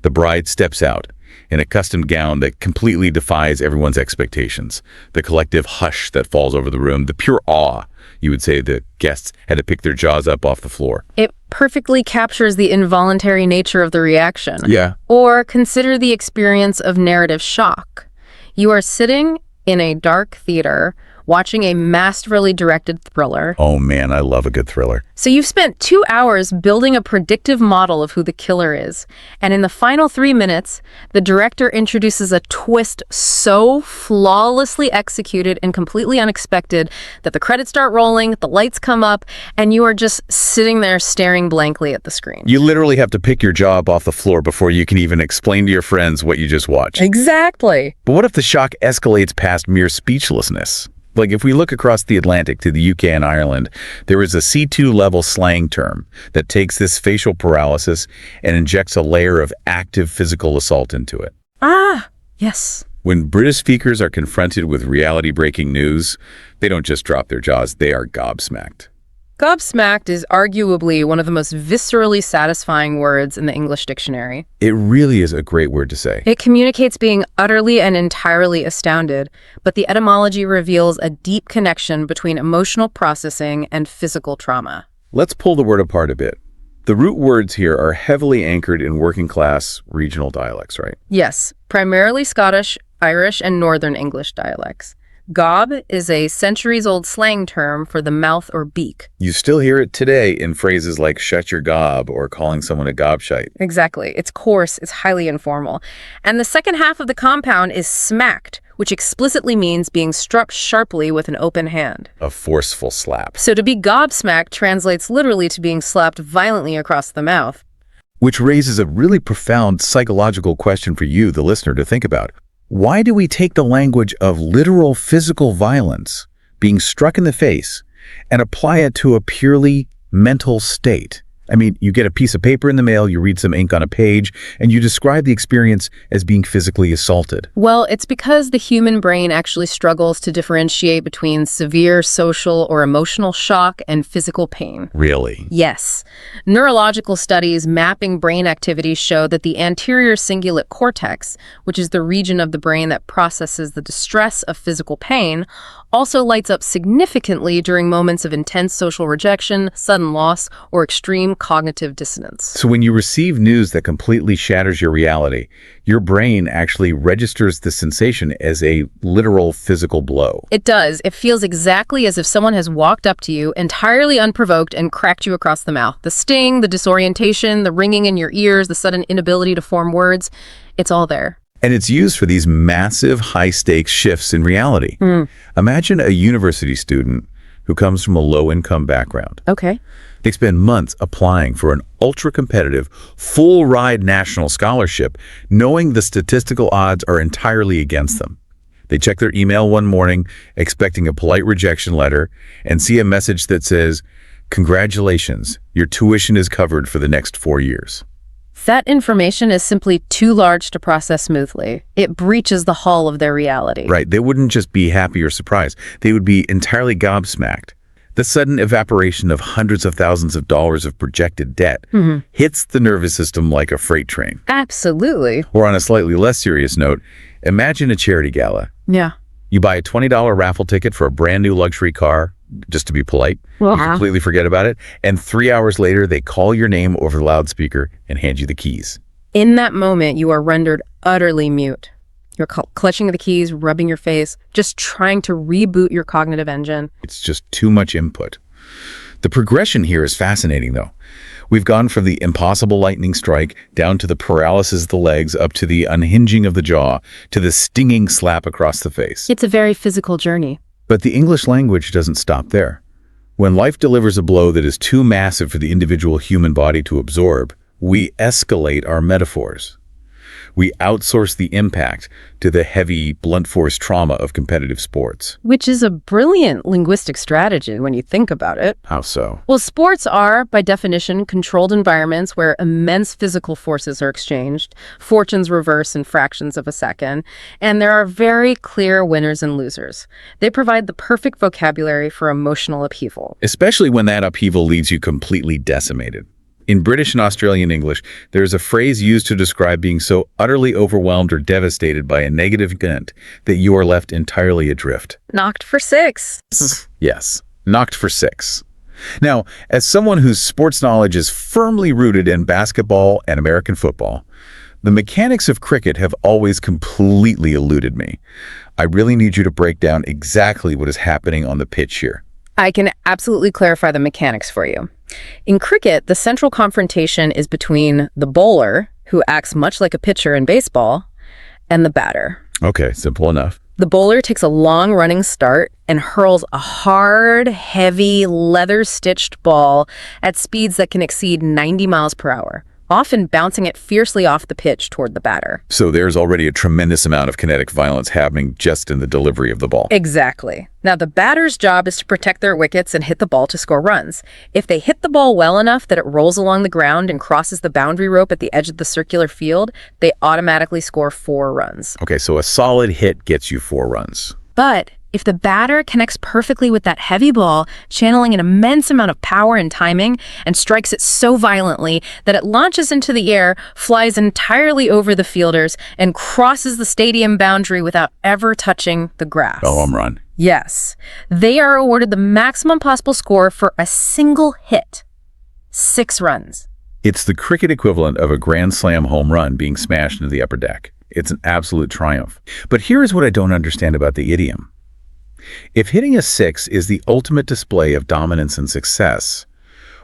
The bride steps out in a custom gown that completely defies everyone's expectations. The collective hush that falls over the room, the pure awe. You would say the guests had to pick their jaws up off the floor. It perfectly captures the involuntary nature of the reaction. Yeah. Or consider the experience of narrative shock. You are sitting in a dark theater watching a masterfully directed thriller. Oh man, I love a good thriller. So you've spent 2 hours building a predictive model of who the killer is. And in the final 3 minutes, the director introduces a twist so flawlessly executed and completely unexpected that the credits start rolling, the lights come up, and you are just sitting there staring blankly at the screen. You literally have to pick your jaw up off the floor before you can even explain to your friends what you just watched. Exactly. But what if the shock escalates past mere speechlessness? Like if we look across the Atlantic to the UK and Ireland, there is a C2 level slang term that takes this facial paralysis and injects a layer of active physical assault into it. Ah, yes. When British speakers are confronted with reality-breaking news, they don't just drop their jaws, they are gobsmacked. Gobsmacked is arguably one of the most viscerally satisfying words in the English dictionary. It really is a great word to say. It communicates being utterly and entirely astounded, but the etymology reveals a deep connection between emotional processing and physical trauma. Let's pull the word apart a bit. The root words here are heavily anchored in working-class regional dialects, right? Yes, primarily Scottish, Irish, and Northern English dialects. Gob is a centuries-old slang term for the mouth or beak. You still hear it today in phrases like shut your gob or calling someone a gobshite. Exactly. It's coarse, it's highly informal. And the second half of the compound is smacked, which explicitly means being struck sharply with an open hand. A forceful slap. So to be gobsmacked translates literally to being slapped violently across the mouth. Which raises a really profound psychological question for you, the listener, to think about. Why do we take the language of literal physical violence, being struck in the face, and apply it to a purely mental state? I mean, you get a piece of paper in the mail, you read some ink on a page, and you describe the experience as being physically assaulted. Well, it's because the human brain actually struggles to differentiate between severe social or emotional shock and physical pain. Really? Yes. Neurological studies mapping brain activity show that the anterior cingulate cortex, which is the region of the brain that processes the distress of physical pain, also lights up significantly during moments of intense social rejection, sudden loss, or extreme cognitive dissonance. So when you receive news that completely shatters your reality, your brain actually registers the sensation as a literal physical blow. It does. It feels exactly as if someone has walked up to you entirely unprovoked and cracked you across the mouth. The sting, the disorientation, the ringing in your ears, the sudden inability to form words, it's all there. And it's used for these massive high-stakes shifts in reality. Imagine a university student who comes from a low-income background. Okay. They spend months applying for an ultra-competitive, full-ride national scholarship, knowing the statistical odds are entirely against them. They check their email one morning, expecting a polite rejection letter, and see a message that says, "Congratulations, your tuition is covered for the next 4 years." That information is simply too large to process smoothly. It breaches the hull of their reality. Right. They wouldn't just be happy or surprised. They would be entirely gobsmacked. The sudden evaporation of hundreds of thousands of dollars of projected debt hits the nervous system like a freight train. Absolutely. Or on a slightly less serious note, imagine a charity gala. Yeah. You buy a $20 raffle ticket for a brand new luxury car, just to be polite. You completely forget about it. And 3 hours later, they call your name over the loudspeaker and hand you the keys. In that moment, you are rendered utterly mute. You're clutching the keys, rubbing your face, just trying to reboot your cognitive engine. It's just too much input. The progression here is fascinating, though. We've gone from the impossible lightning strike down to the paralysis of the legs, up to the unhinging of the jaw, to the stinging slap across the face. It's a very physical journey. But the English language doesn't stop there. When life delivers a blow that is too massive for the individual human body to absorb, we escalate our metaphors. We outsource the impact to the heavy, blunt force trauma of competitive sports. Which is a brilliant linguistic strategy when you think about it. How so? Well, sports are, by definition, controlled environments where immense physical forces are exchanged, fortunes reverse in fractions of a second, and there are very clear winners and losers. They provide the perfect vocabulary for emotional upheaval. Especially when that upheaval leaves you completely decimated. In British and Australian English, there's a phrase used to describe being so utterly overwhelmed or devastated by a negative event that you are left entirely adrift. Knocked for six. Yes, knocked for six. Now, as someone whose sports knowledge is firmly rooted in basketball and American football, the mechanics of cricket have always completely eluded me. I really need you to break down exactly what is happening on the pitch here. I can absolutely clarify the mechanics for you. In cricket, the central confrontation is between the bowler, who acts much like a pitcher in baseball, and the batter. Okay, simple enough. The bowler takes a long running start and hurls a hard, heavy, leather-stitched ball at speeds that can exceed 90 miles per hour, often bouncing it fiercely off the pitch toward the batter. So there's already a tremendous amount of kinetic violence happening just in the delivery of the ball. Exactly. Now, the batter's job is to protect their wickets and hit the ball to score runs. If they hit the ball well enough that it rolls along the ground and crosses the boundary rope at the edge of the circular field, they automatically score 4 runs. Okay, so a solid hit gets you 4 runs. But if the batter connects perfectly with that heavy ball, channeling an immense amount of power and timing, and strikes it so violently that it launches into the air, flies entirely over the fielders, and crosses the stadium boundary without ever touching the grass. A home run. Yes. They are awarded the maximum possible score for a single hit. 6 runs. It's the cricket equivalent of a Grand Slam home run being smashed into the upper deck. It's an absolute triumph. But here is what I don't understand about the idiom. If hitting a 6 is the ultimate display of dominance and success,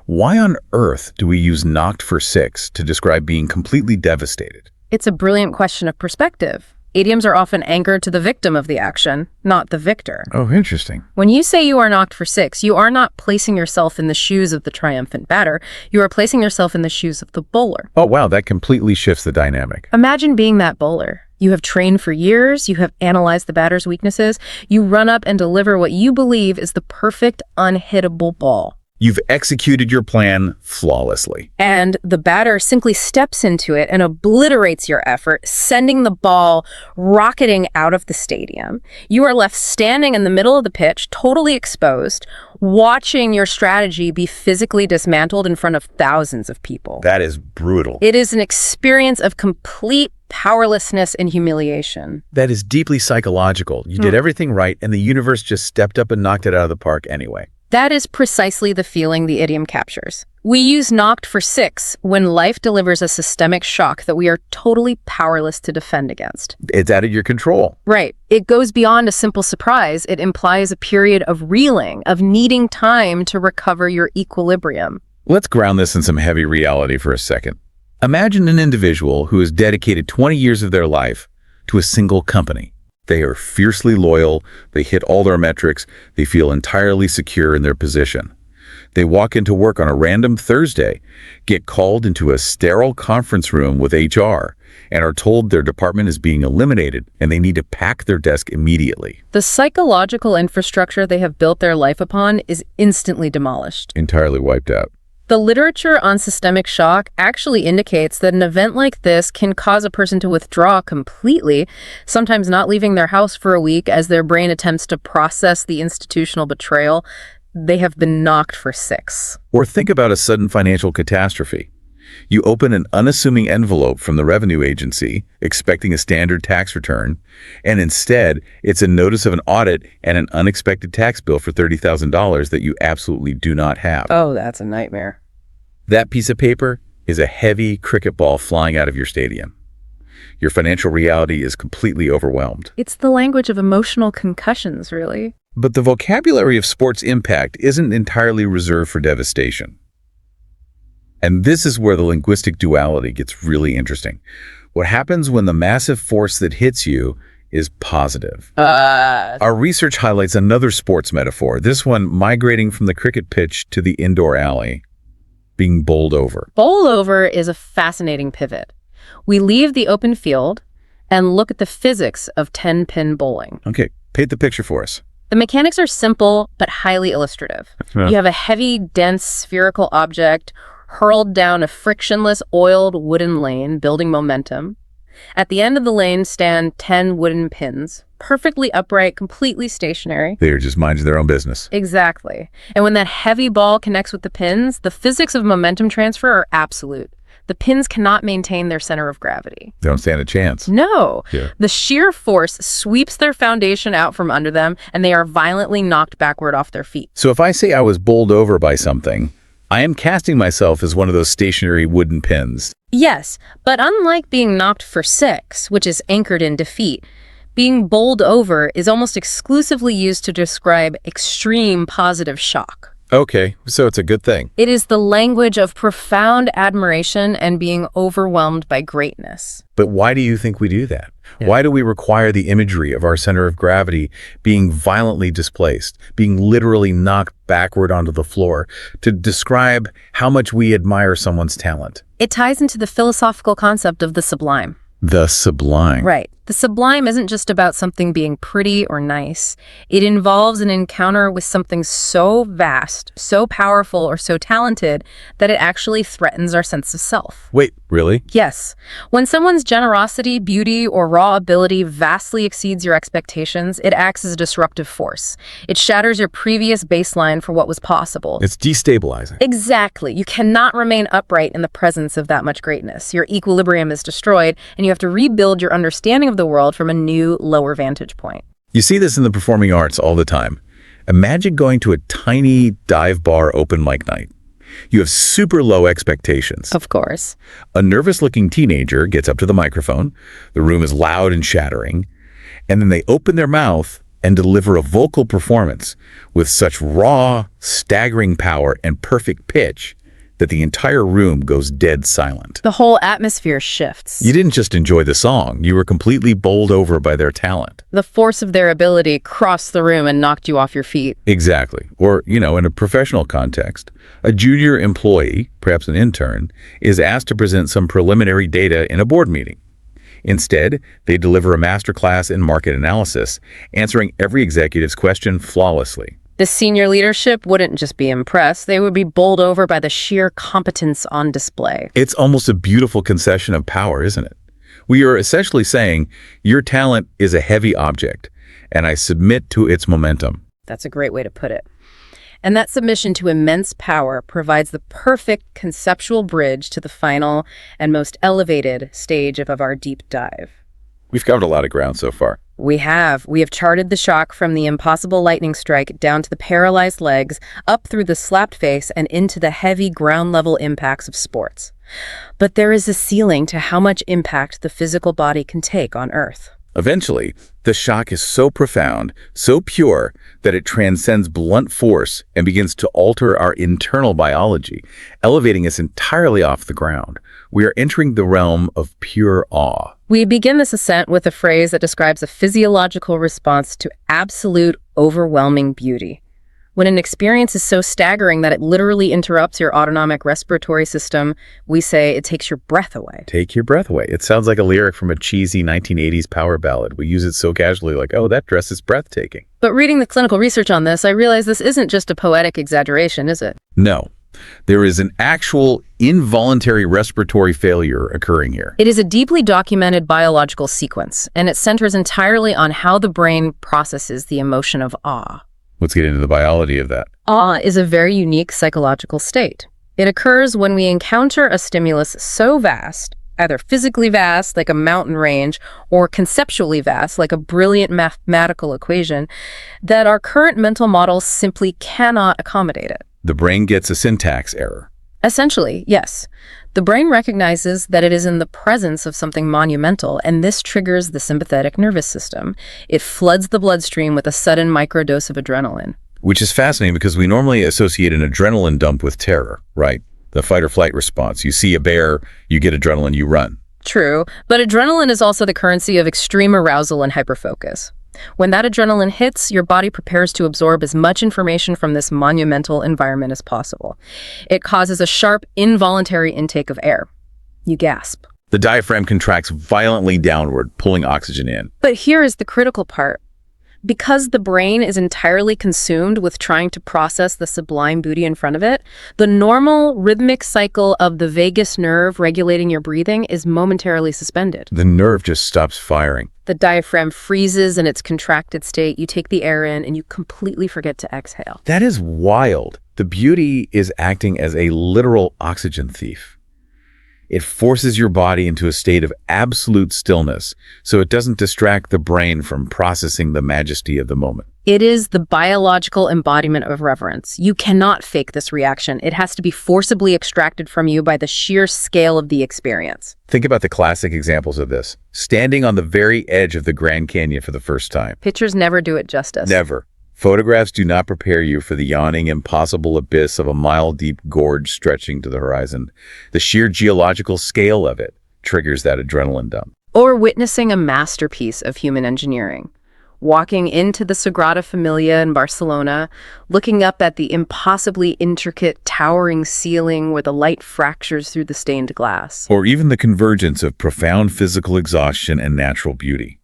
why on earth do we use knocked for 6 to describe being completely devastated? It's a brilliant question of perspective. Idioms are often anchored to the victim of the action, not the victor. Oh, interesting. When you say you are knocked for 6, you are not placing yourself in the shoes of the triumphant batter. You are placing yourself in the shoes of the bowler. Oh, wow, that completely shifts the dynamic. Imagine being that bowler. You have trained for years, you have analyzed the batter's weaknesses, you run up and deliver what you believe is the perfect, unhittable ball. You've executed your plan flawlessly. And the batter simply steps into it and obliterates your effort, sending the ball rocketing out of the stadium. You are left standing in the middle of the pitch, totally exposed, watching your strategy be physically dismantled in front of thousands of people. That is brutal. It is an experience of complete powerlessness and humiliation. That is deeply psychological. You did everything right, and the universe just stepped up and knocked it out of the park anyway. That is precisely the feeling the idiom captures. We use knocked for 6 when life delivers a systemic shock that we are totally powerless to defend against. It's out of your control. Right. It goes beyond a simple surprise. It implies a period of reeling, of needing time to recover your equilibrium. Let's ground this in some heavy reality for a second. Imagine an individual who has dedicated 20 years of their life to a single company. They are fiercely loyal, they hit all their metrics, they feel entirely secure in their position. They walk into work on a random Thursday, get called into a sterile conference room with HR, and are told their department is being eliminated and they need to pack their desk immediately. The psychological infrastructure they have built their life upon is instantly demolished. Entirely wiped out. The literature on systemic shock actually indicates that an event like this can cause a person to withdraw completely, sometimes not leaving their house for a week as their brain attempts to process the institutional betrayal. They have been knocked for 6. Or think about a sudden financial catastrophe. You open an unassuming envelope from the revenue agency, expecting a standard tax return, and instead, it's a notice of an audit and an unexpected tax bill for $30,000 that you absolutely do not have. Oh, that's a nightmare. That piece of paper is a heavy cricket ball flying out of your stadium. Your financial reality is completely overwhelmed. It's the language of emotional concussions, really. But the vocabulary of sports impact isn't entirely reserved for devastation. And this is where the linguistic duality gets really interesting. What happens when the massive force that hits you is positive? Our research highlights another sports metaphor, this one migrating from the cricket pitch to the indoor alley, being bowled over. Bowl over is a fascinating pivot. We leave the open field and look at the physics of 10-pin bowling. Okay, paint the picture for us. The mechanics are simple but highly illustrative. You have a heavy, dense, spherical object hurled down a frictionless, oiled wooden lane, building momentum. At the end of the lane stand 10 wooden pins, perfectly upright, completely stationary. They're just minding their own business. Exactly. And when that heavy ball connects with the pins, the physics of momentum transfer are absolute. The pins cannot maintain their center of gravity. They don't stand a chance. No. Yeah. The sheer force sweeps their foundation out from under them, and they are violently knocked backward off their feet. So if I say I was bowled over by something, I am casting myself as one of those stationary wooden pins. Yes, but unlike being knocked for 6, which is anchored in defeat, being bowled over is almost exclusively used to describe extreme positive shock. Okay, so it's a good thing. It is the language of profound admiration and being overwhelmed by greatness. But why do you think we do that? Why do we require the imagery of our center of gravity being violently displaced, being literally knocked backward onto the floor to describe how much we admire someone's talent? It ties into the philosophical concept of the sublime. The sublime. Right. The sublime isn't just about something being pretty or nice. It involves an encounter with something so vast, so powerful, or so talented that it actually threatens our sense of self. Wait, really? Yes. When someone's generosity, beauty, or raw ability vastly exceeds your expectations, it acts as a disruptive force. It shatters your previous baseline for what was possible. It's destabilizing. Exactly. You cannot remain upright in the presence of that much greatness. Your equilibrium is destroyed, and you have to rebuild your understanding of the world from a new, lower vantage point. You see this in the performing arts all the time. Imagine going to a tiny dive bar open mic night. You have super low expectations. Of course. A nervous-looking teenager gets up to the microphone. The room is loud and shattering. And then they open their mouth and deliver a vocal performance with such raw, staggering power and perfect pitch that the entire room goes dead silent. The whole atmosphere shifts. You didn't just enjoy the song, you were completely bowled over by their talent. The force of their ability crossed the room and knocked you off your feet. Exactly. Or, in a professional context, a junior employee, perhaps an intern, is asked to present some preliminary data in a board meeting. Instead, they deliver a masterclass in market analysis, answering every executive's question flawlessly. The senior leadership wouldn't just be impressed, they would be bowled over by the sheer competence on display. It's almost a beautiful concession of power, isn't it? We are essentially saying, your talent is a heavy object, and I submit to its momentum. That's a great way to put it. And that submission to immense power provides the perfect conceptual bridge to the final and most elevated stage of our deep dive. We've covered a lot of ground so far. We have charted the shock from the impossible lightning strike down to the paralyzed legs, up through the slapped face, and into the heavy ground-level impacts of sports. But there is a ceiling to how much impact the physical body can take on Earth. Eventually, the shock is so profound, so pure, that it transcends blunt force and begins to alter our internal biology, elevating us entirely off the ground. We are entering the realm of pure awe. We begin this ascent with a phrase that describes a physiological response to absolute, overwhelming beauty. When an experience is so staggering that it literally interrupts your autonomic respiratory system, we say it takes your breath away. Take your breath away. It sounds like a lyric from a cheesy 1980s power ballad. We use it so casually, like, oh, that dress is breathtaking. But reading the clinical research on this, I realize this isn't just a poetic exaggeration, is it? No. There is an actual involuntary respiratory failure occurring here. It is a deeply documented biological sequence, and it centers entirely on how the brain processes the emotion of awe. Let's get into the biology of that. Awe is a very unique psychological state. It occurs when we encounter a stimulus so vast, either physically vast, like a mountain range, or conceptually vast, like a brilliant mathematical equation, that our current mental models simply cannot accommodate it. The brain gets a syntax error. Essentially, yes. The brain recognizes that it is in the presence of something monumental, and this triggers the sympathetic nervous system. It floods the bloodstream with a sudden microdose of adrenaline. Which is fascinating because we normally associate an adrenaline dump with terror, right? The fight or flight response. You see a bear, you get adrenaline, you run. True, but adrenaline is also the currency of extreme arousal and hyperfocus. When that adrenaline hits, your body prepares to absorb as much information from this monumental environment as possible. It causes a sharp, involuntary intake of air. You gasp. The diaphragm contracts violently downward, pulling oxygen in. But here is the critical part. Because the brain is entirely consumed with trying to process the sublime beauty in front of it, the normal rhythmic cycle of the vagus nerve regulating your breathing is momentarily suspended. The nerve just stops firing. The diaphragm freezes in its contracted state. You take the air in and you completely forget to exhale. That is wild. The beauty is acting as a literal oxygen thief. It forces your body into a state of absolute stillness, so it doesn't distract the brain from processing the majesty of the moment. It is the biological embodiment of reverence. You cannot fake this reaction. It has to be forcibly extracted from you by the sheer scale of the experience. Think about the classic examples of this. Standing on the very edge of the Grand Canyon for the first time. Pictures never do it justice. Never. Photographs do not prepare you for the yawning, impossible abyss of a mile-deep gorge stretching to the horizon. The sheer geological scale of it triggers that adrenaline dump. Or witnessing a masterpiece of human engineering. Walking into the Sagrada Familia in Barcelona, looking up at the impossibly intricate, towering ceiling where the light fractures through the stained glass. Or even the convergence of profound physical exhaustion and natural beauty.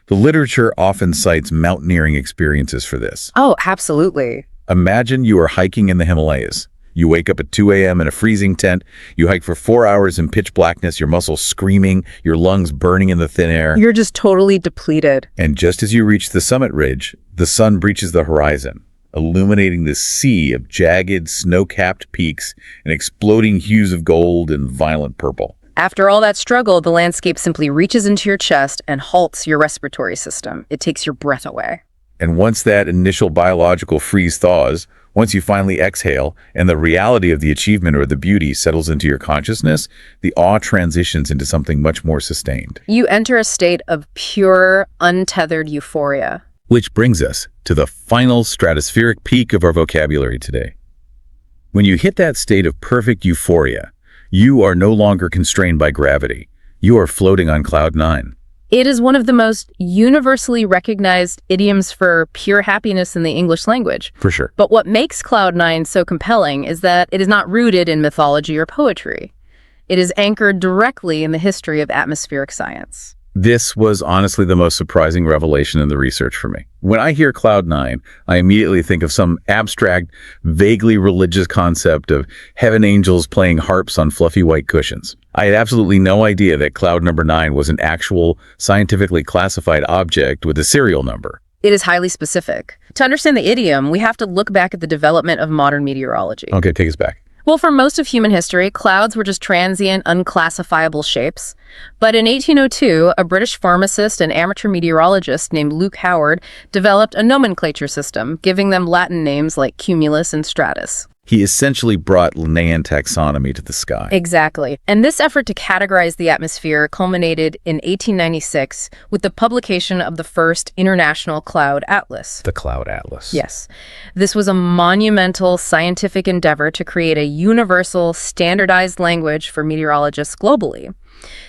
The literature often cites mountaineering experiences for this. Oh, absolutely. Imagine you are hiking in the Himalayas. You wake up at 2 a.m. in a freezing tent. You hike for 4 hours in pitch blackness, your muscles screaming, your lungs burning in the thin air. You're just totally depleted. And just as you reach the summit ridge, the sun breaches the horizon, illuminating the sea of jagged, snow-capped peaks and exploding hues of gold and violent purple. After all that struggle, the landscape simply reaches into your chest and halts your respiratory system. It takes your breath away. And once that initial biological freeze thaws, once you finally exhale and the reality of the achievement or the beauty settles into your consciousness, the awe transitions into something much more sustained. You enter a state of pure, untethered euphoria. Which brings us to the final stratospheric peak of our vocabulary today. When you hit that state of perfect euphoria, you are no longer constrained by gravity. You are floating on cloud nine. It is one of the most universally recognized idioms for pure happiness in the English language. For sure. But what makes cloud nine so compelling is that it is not rooted in mythology or poetry. It is anchored directly in the history of atmospheric science. This was honestly the most surprising revelation in the research for me. When I hear cloud nine, I immediately think of some abstract, vaguely religious concept of heaven angels playing harps on fluffy white cushions. I had absolutely no idea that cloud number 9 was an actual scientifically classified object with a serial number. It is highly specific. To understand the idiom, we have to look back at the development of modern meteorology. Okay, take us back. Well, for most of human history, clouds were just transient, unclassifiable shapes. But in 1802, a British pharmacist and amateur meteorologist named Luke Howard developed a nomenclature system, giving them Latin names like cumulus and stratus. He essentially brought Linnaean taxonomy to the sky. Exactly. And this effort to categorize the atmosphere culminated in 1896 with the publication of the first International Cloud Atlas. The Cloud Atlas. Yes. This was a monumental scientific endeavor to create a universal, standardized language for meteorologists globally.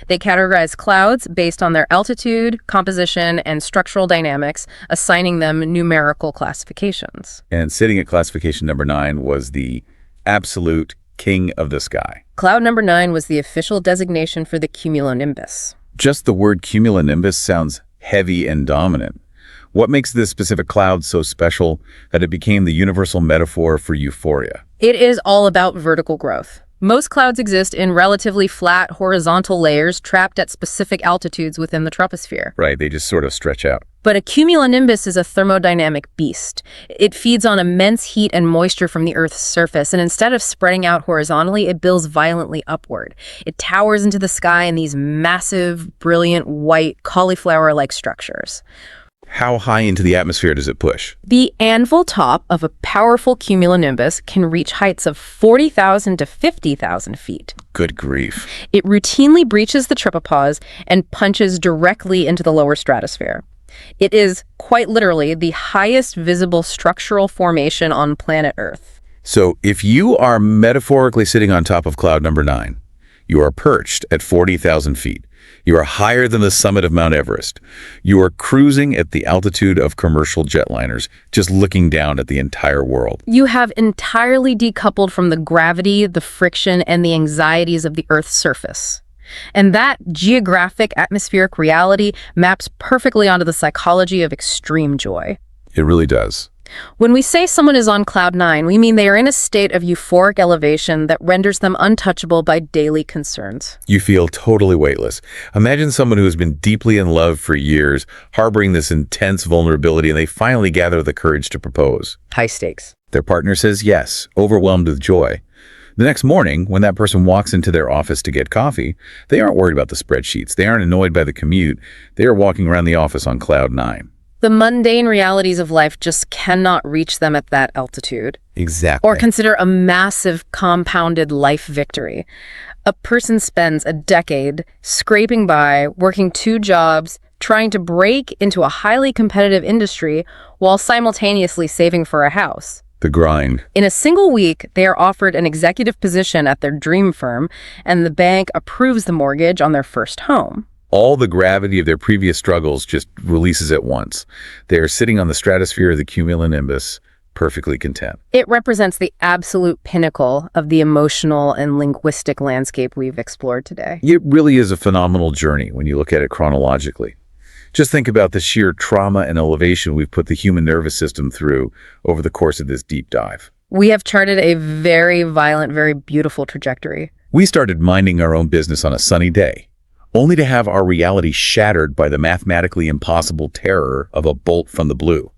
They categorized clouds based on their altitude, composition, and structural dynamics, assigning them numerical classifications. And sitting at classification number 9 was the absolute king of the sky. Cloud number 9 was the official designation for the cumulonimbus. Just the word cumulonimbus sounds heavy and dominant. What makes this specific cloud so special that it became the universal metaphor for euphoria? It is all about vertical growth. Most clouds exist in relatively flat, horizontal layers trapped at specific altitudes within the troposphere. Right, they just sort of stretch out. But a cumulonimbus is a thermodynamic beast. It feeds on immense heat and moisture from the Earth's surface, and instead of spreading out horizontally, it builds violently upward. It towers into the sky in these massive, brilliant, white, cauliflower-like structures. How high into the atmosphere does it push? The anvil top of a powerful cumulonimbus can reach heights of 40,000 to 50,000 feet. Good grief. It routinely breaches the tropopause and punches directly into the lower stratosphere. It is, quite literally, the highest visible structural formation on planet Earth. So if you are metaphorically sitting on top of cloud number 9, you are perched at 40,000 feet. You are higher than the summit of Mount Everest. You are cruising at the altitude of commercial jetliners, just looking down at the entire world. You have entirely decoupled from the gravity, the friction, and the anxieties of the Earth's surface. And that geographic atmospheric reality maps perfectly onto the psychology of extreme joy. It really does. When we say someone is on cloud nine, we mean they are in a state of euphoric elevation that renders them untouchable by daily concerns. You feel totally weightless. Imagine someone who has been deeply in love for years, harboring this intense vulnerability, and they finally gather the courage to propose. High stakes. Their partner says yes, overwhelmed with joy. The next morning, when that person walks into their office to get coffee, they aren't worried about the spreadsheets. They aren't annoyed by the commute. They are walking around the office on cloud nine. The mundane realities of life just cannot reach them at that altitude. Exactly. Or consider a massive compounded life victory. A person spends a decade scraping by, working 2 jobs, trying to break into a highly competitive industry while simultaneously saving for a house. The grind. In a single week, they are offered an executive position at their dream firm, and the bank approves the mortgage on their first home. All the gravity of their previous struggles just releases at once. They are sitting on the stratosphere of the cumulonimbus, perfectly content. It represents the absolute pinnacle of the emotional and linguistic landscape we've explored today. It really is a phenomenal journey when you look at it chronologically. Just think about the sheer trauma and elevation we've put the human nervous system through over the course of this deep dive. We have charted a very violent, very beautiful trajectory. We started minding our own business on a sunny day, only to have our reality shattered by the mathematically impossible terror of a bolt from the blue.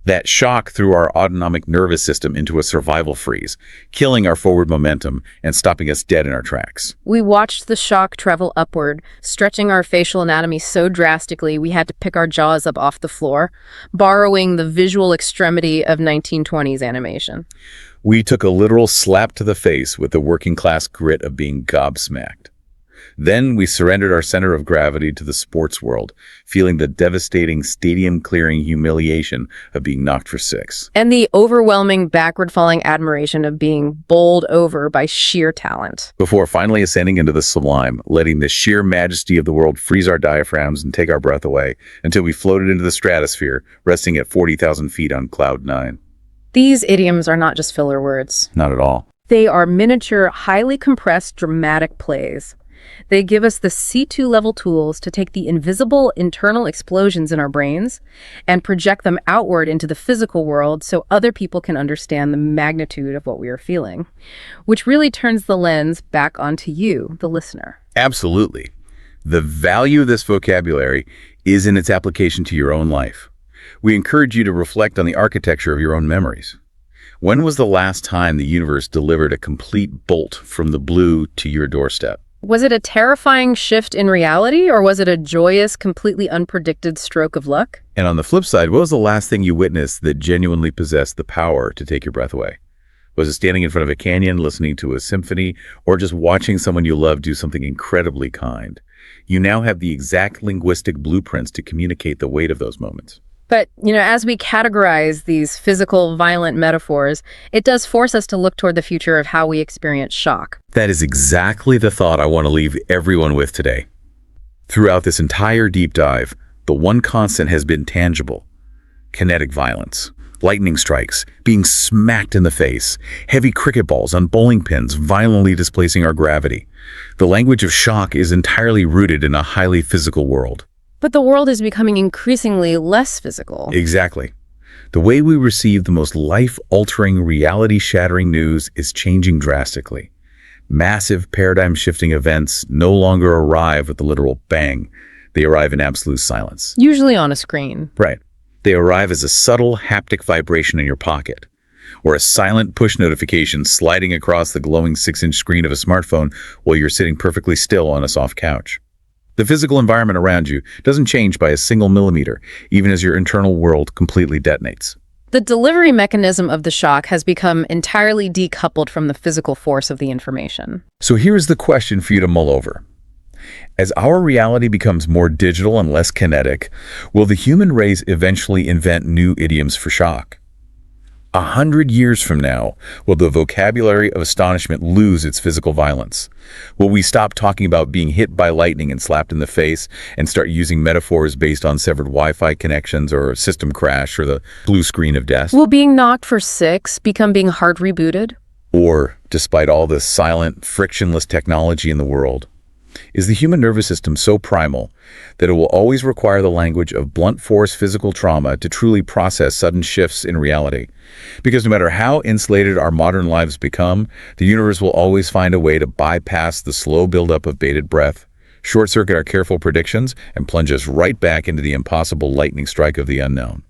That shock threw our autonomic nervous system into a survival freeze, killing our forward momentum and stopping us dead in our tracks. We watched the shock travel upward, stretching our facial anatomy so drastically we had to pick our jaws up off the floor, borrowing the visual extremity of 1920s animation. We took a literal slap to the face with the working class grit of being gobsmacked. Then we surrendered our center of gravity to the sports world, feeling the devastating stadium-clearing humiliation of being knocked for 6. And the overwhelming backward-falling admiration of being bowled over by sheer talent. Before finally ascending into the sublime, letting the sheer majesty of the world freeze our diaphragms and take our breath away until we floated into the stratosphere, resting at 40,000 feet on cloud nine. These idioms are not just filler words. Not at all. They are miniature, highly compressed, dramatic plays. They give us the C2 level tools to take the invisible internal explosions in our brains and project them outward into the physical world so other people can understand the magnitude of what we are feeling, which really turns the lens back onto you, the listener. Absolutely. The value of this vocabulary is in its application to your own life. We encourage you to reflect on the architecture of your own memories. When was the last time the universe delivered a complete bolt from the blue to your doorstep? Was it a terrifying shift in reality, or was it a joyous, completely unpredicted stroke of luck? And on the flip side, what was the last thing you witnessed that genuinely possessed the power to take your breath away? Was it standing in front of a canyon, listening to a symphony, or just watching someone you love do something incredibly kind? You now have the exact linguistic blueprints to communicate the weight of those moments. But, as we categorize these physical, violent metaphors, it does force us to look toward the future of how we experience shock. That is exactly the thought I want to leave everyone with today. Throughout this entire deep dive, the one constant has been tangible: kinetic violence. Lightning strikes, being smacked in the face, heavy cricket balls on bowling pins violently displacing our gravity. The language of shock is entirely rooted in a highly physical world. But the world is becoming increasingly less physical. Exactly. The way we receive the most life-altering, reality-shattering news is changing drastically. Massive paradigm-shifting events no longer arrive with the literal bang. They arrive in absolute silence. Usually on a screen. Right. They arrive as a subtle haptic vibration in your pocket, or a silent push notification sliding across the glowing 6-inch screen of a smartphone while you're sitting perfectly still on a soft couch. The physical environment around you doesn't change by a single millimeter, even as your internal world completely detonates. The delivery mechanism of the shock has become entirely decoupled from the physical force of the information. So here's the question for you to mull over. As our reality becomes more digital and less kinetic, will the human race eventually invent new idioms for shock? 100 years from now, will the vocabulary of astonishment lose its physical violence? Will we stop talking about being hit by lightning and slapped in the face and start using metaphors based on severed Wi-Fi connections or a system crash or the blue screen of death? Will being knocked for 6 become being hard rebooted? Or, despite all this silent, frictionless technology in the world, Is the human nervous system so primal that it will always require the language of blunt force physical trauma to truly process sudden shifts in reality? Because no matter how insulated our modern lives become, the universe will always find a way to bypass the slow buildup of bated breath, short-circuit our careful predictions, and plunge us right back into the impossible lightning strike of the unknown.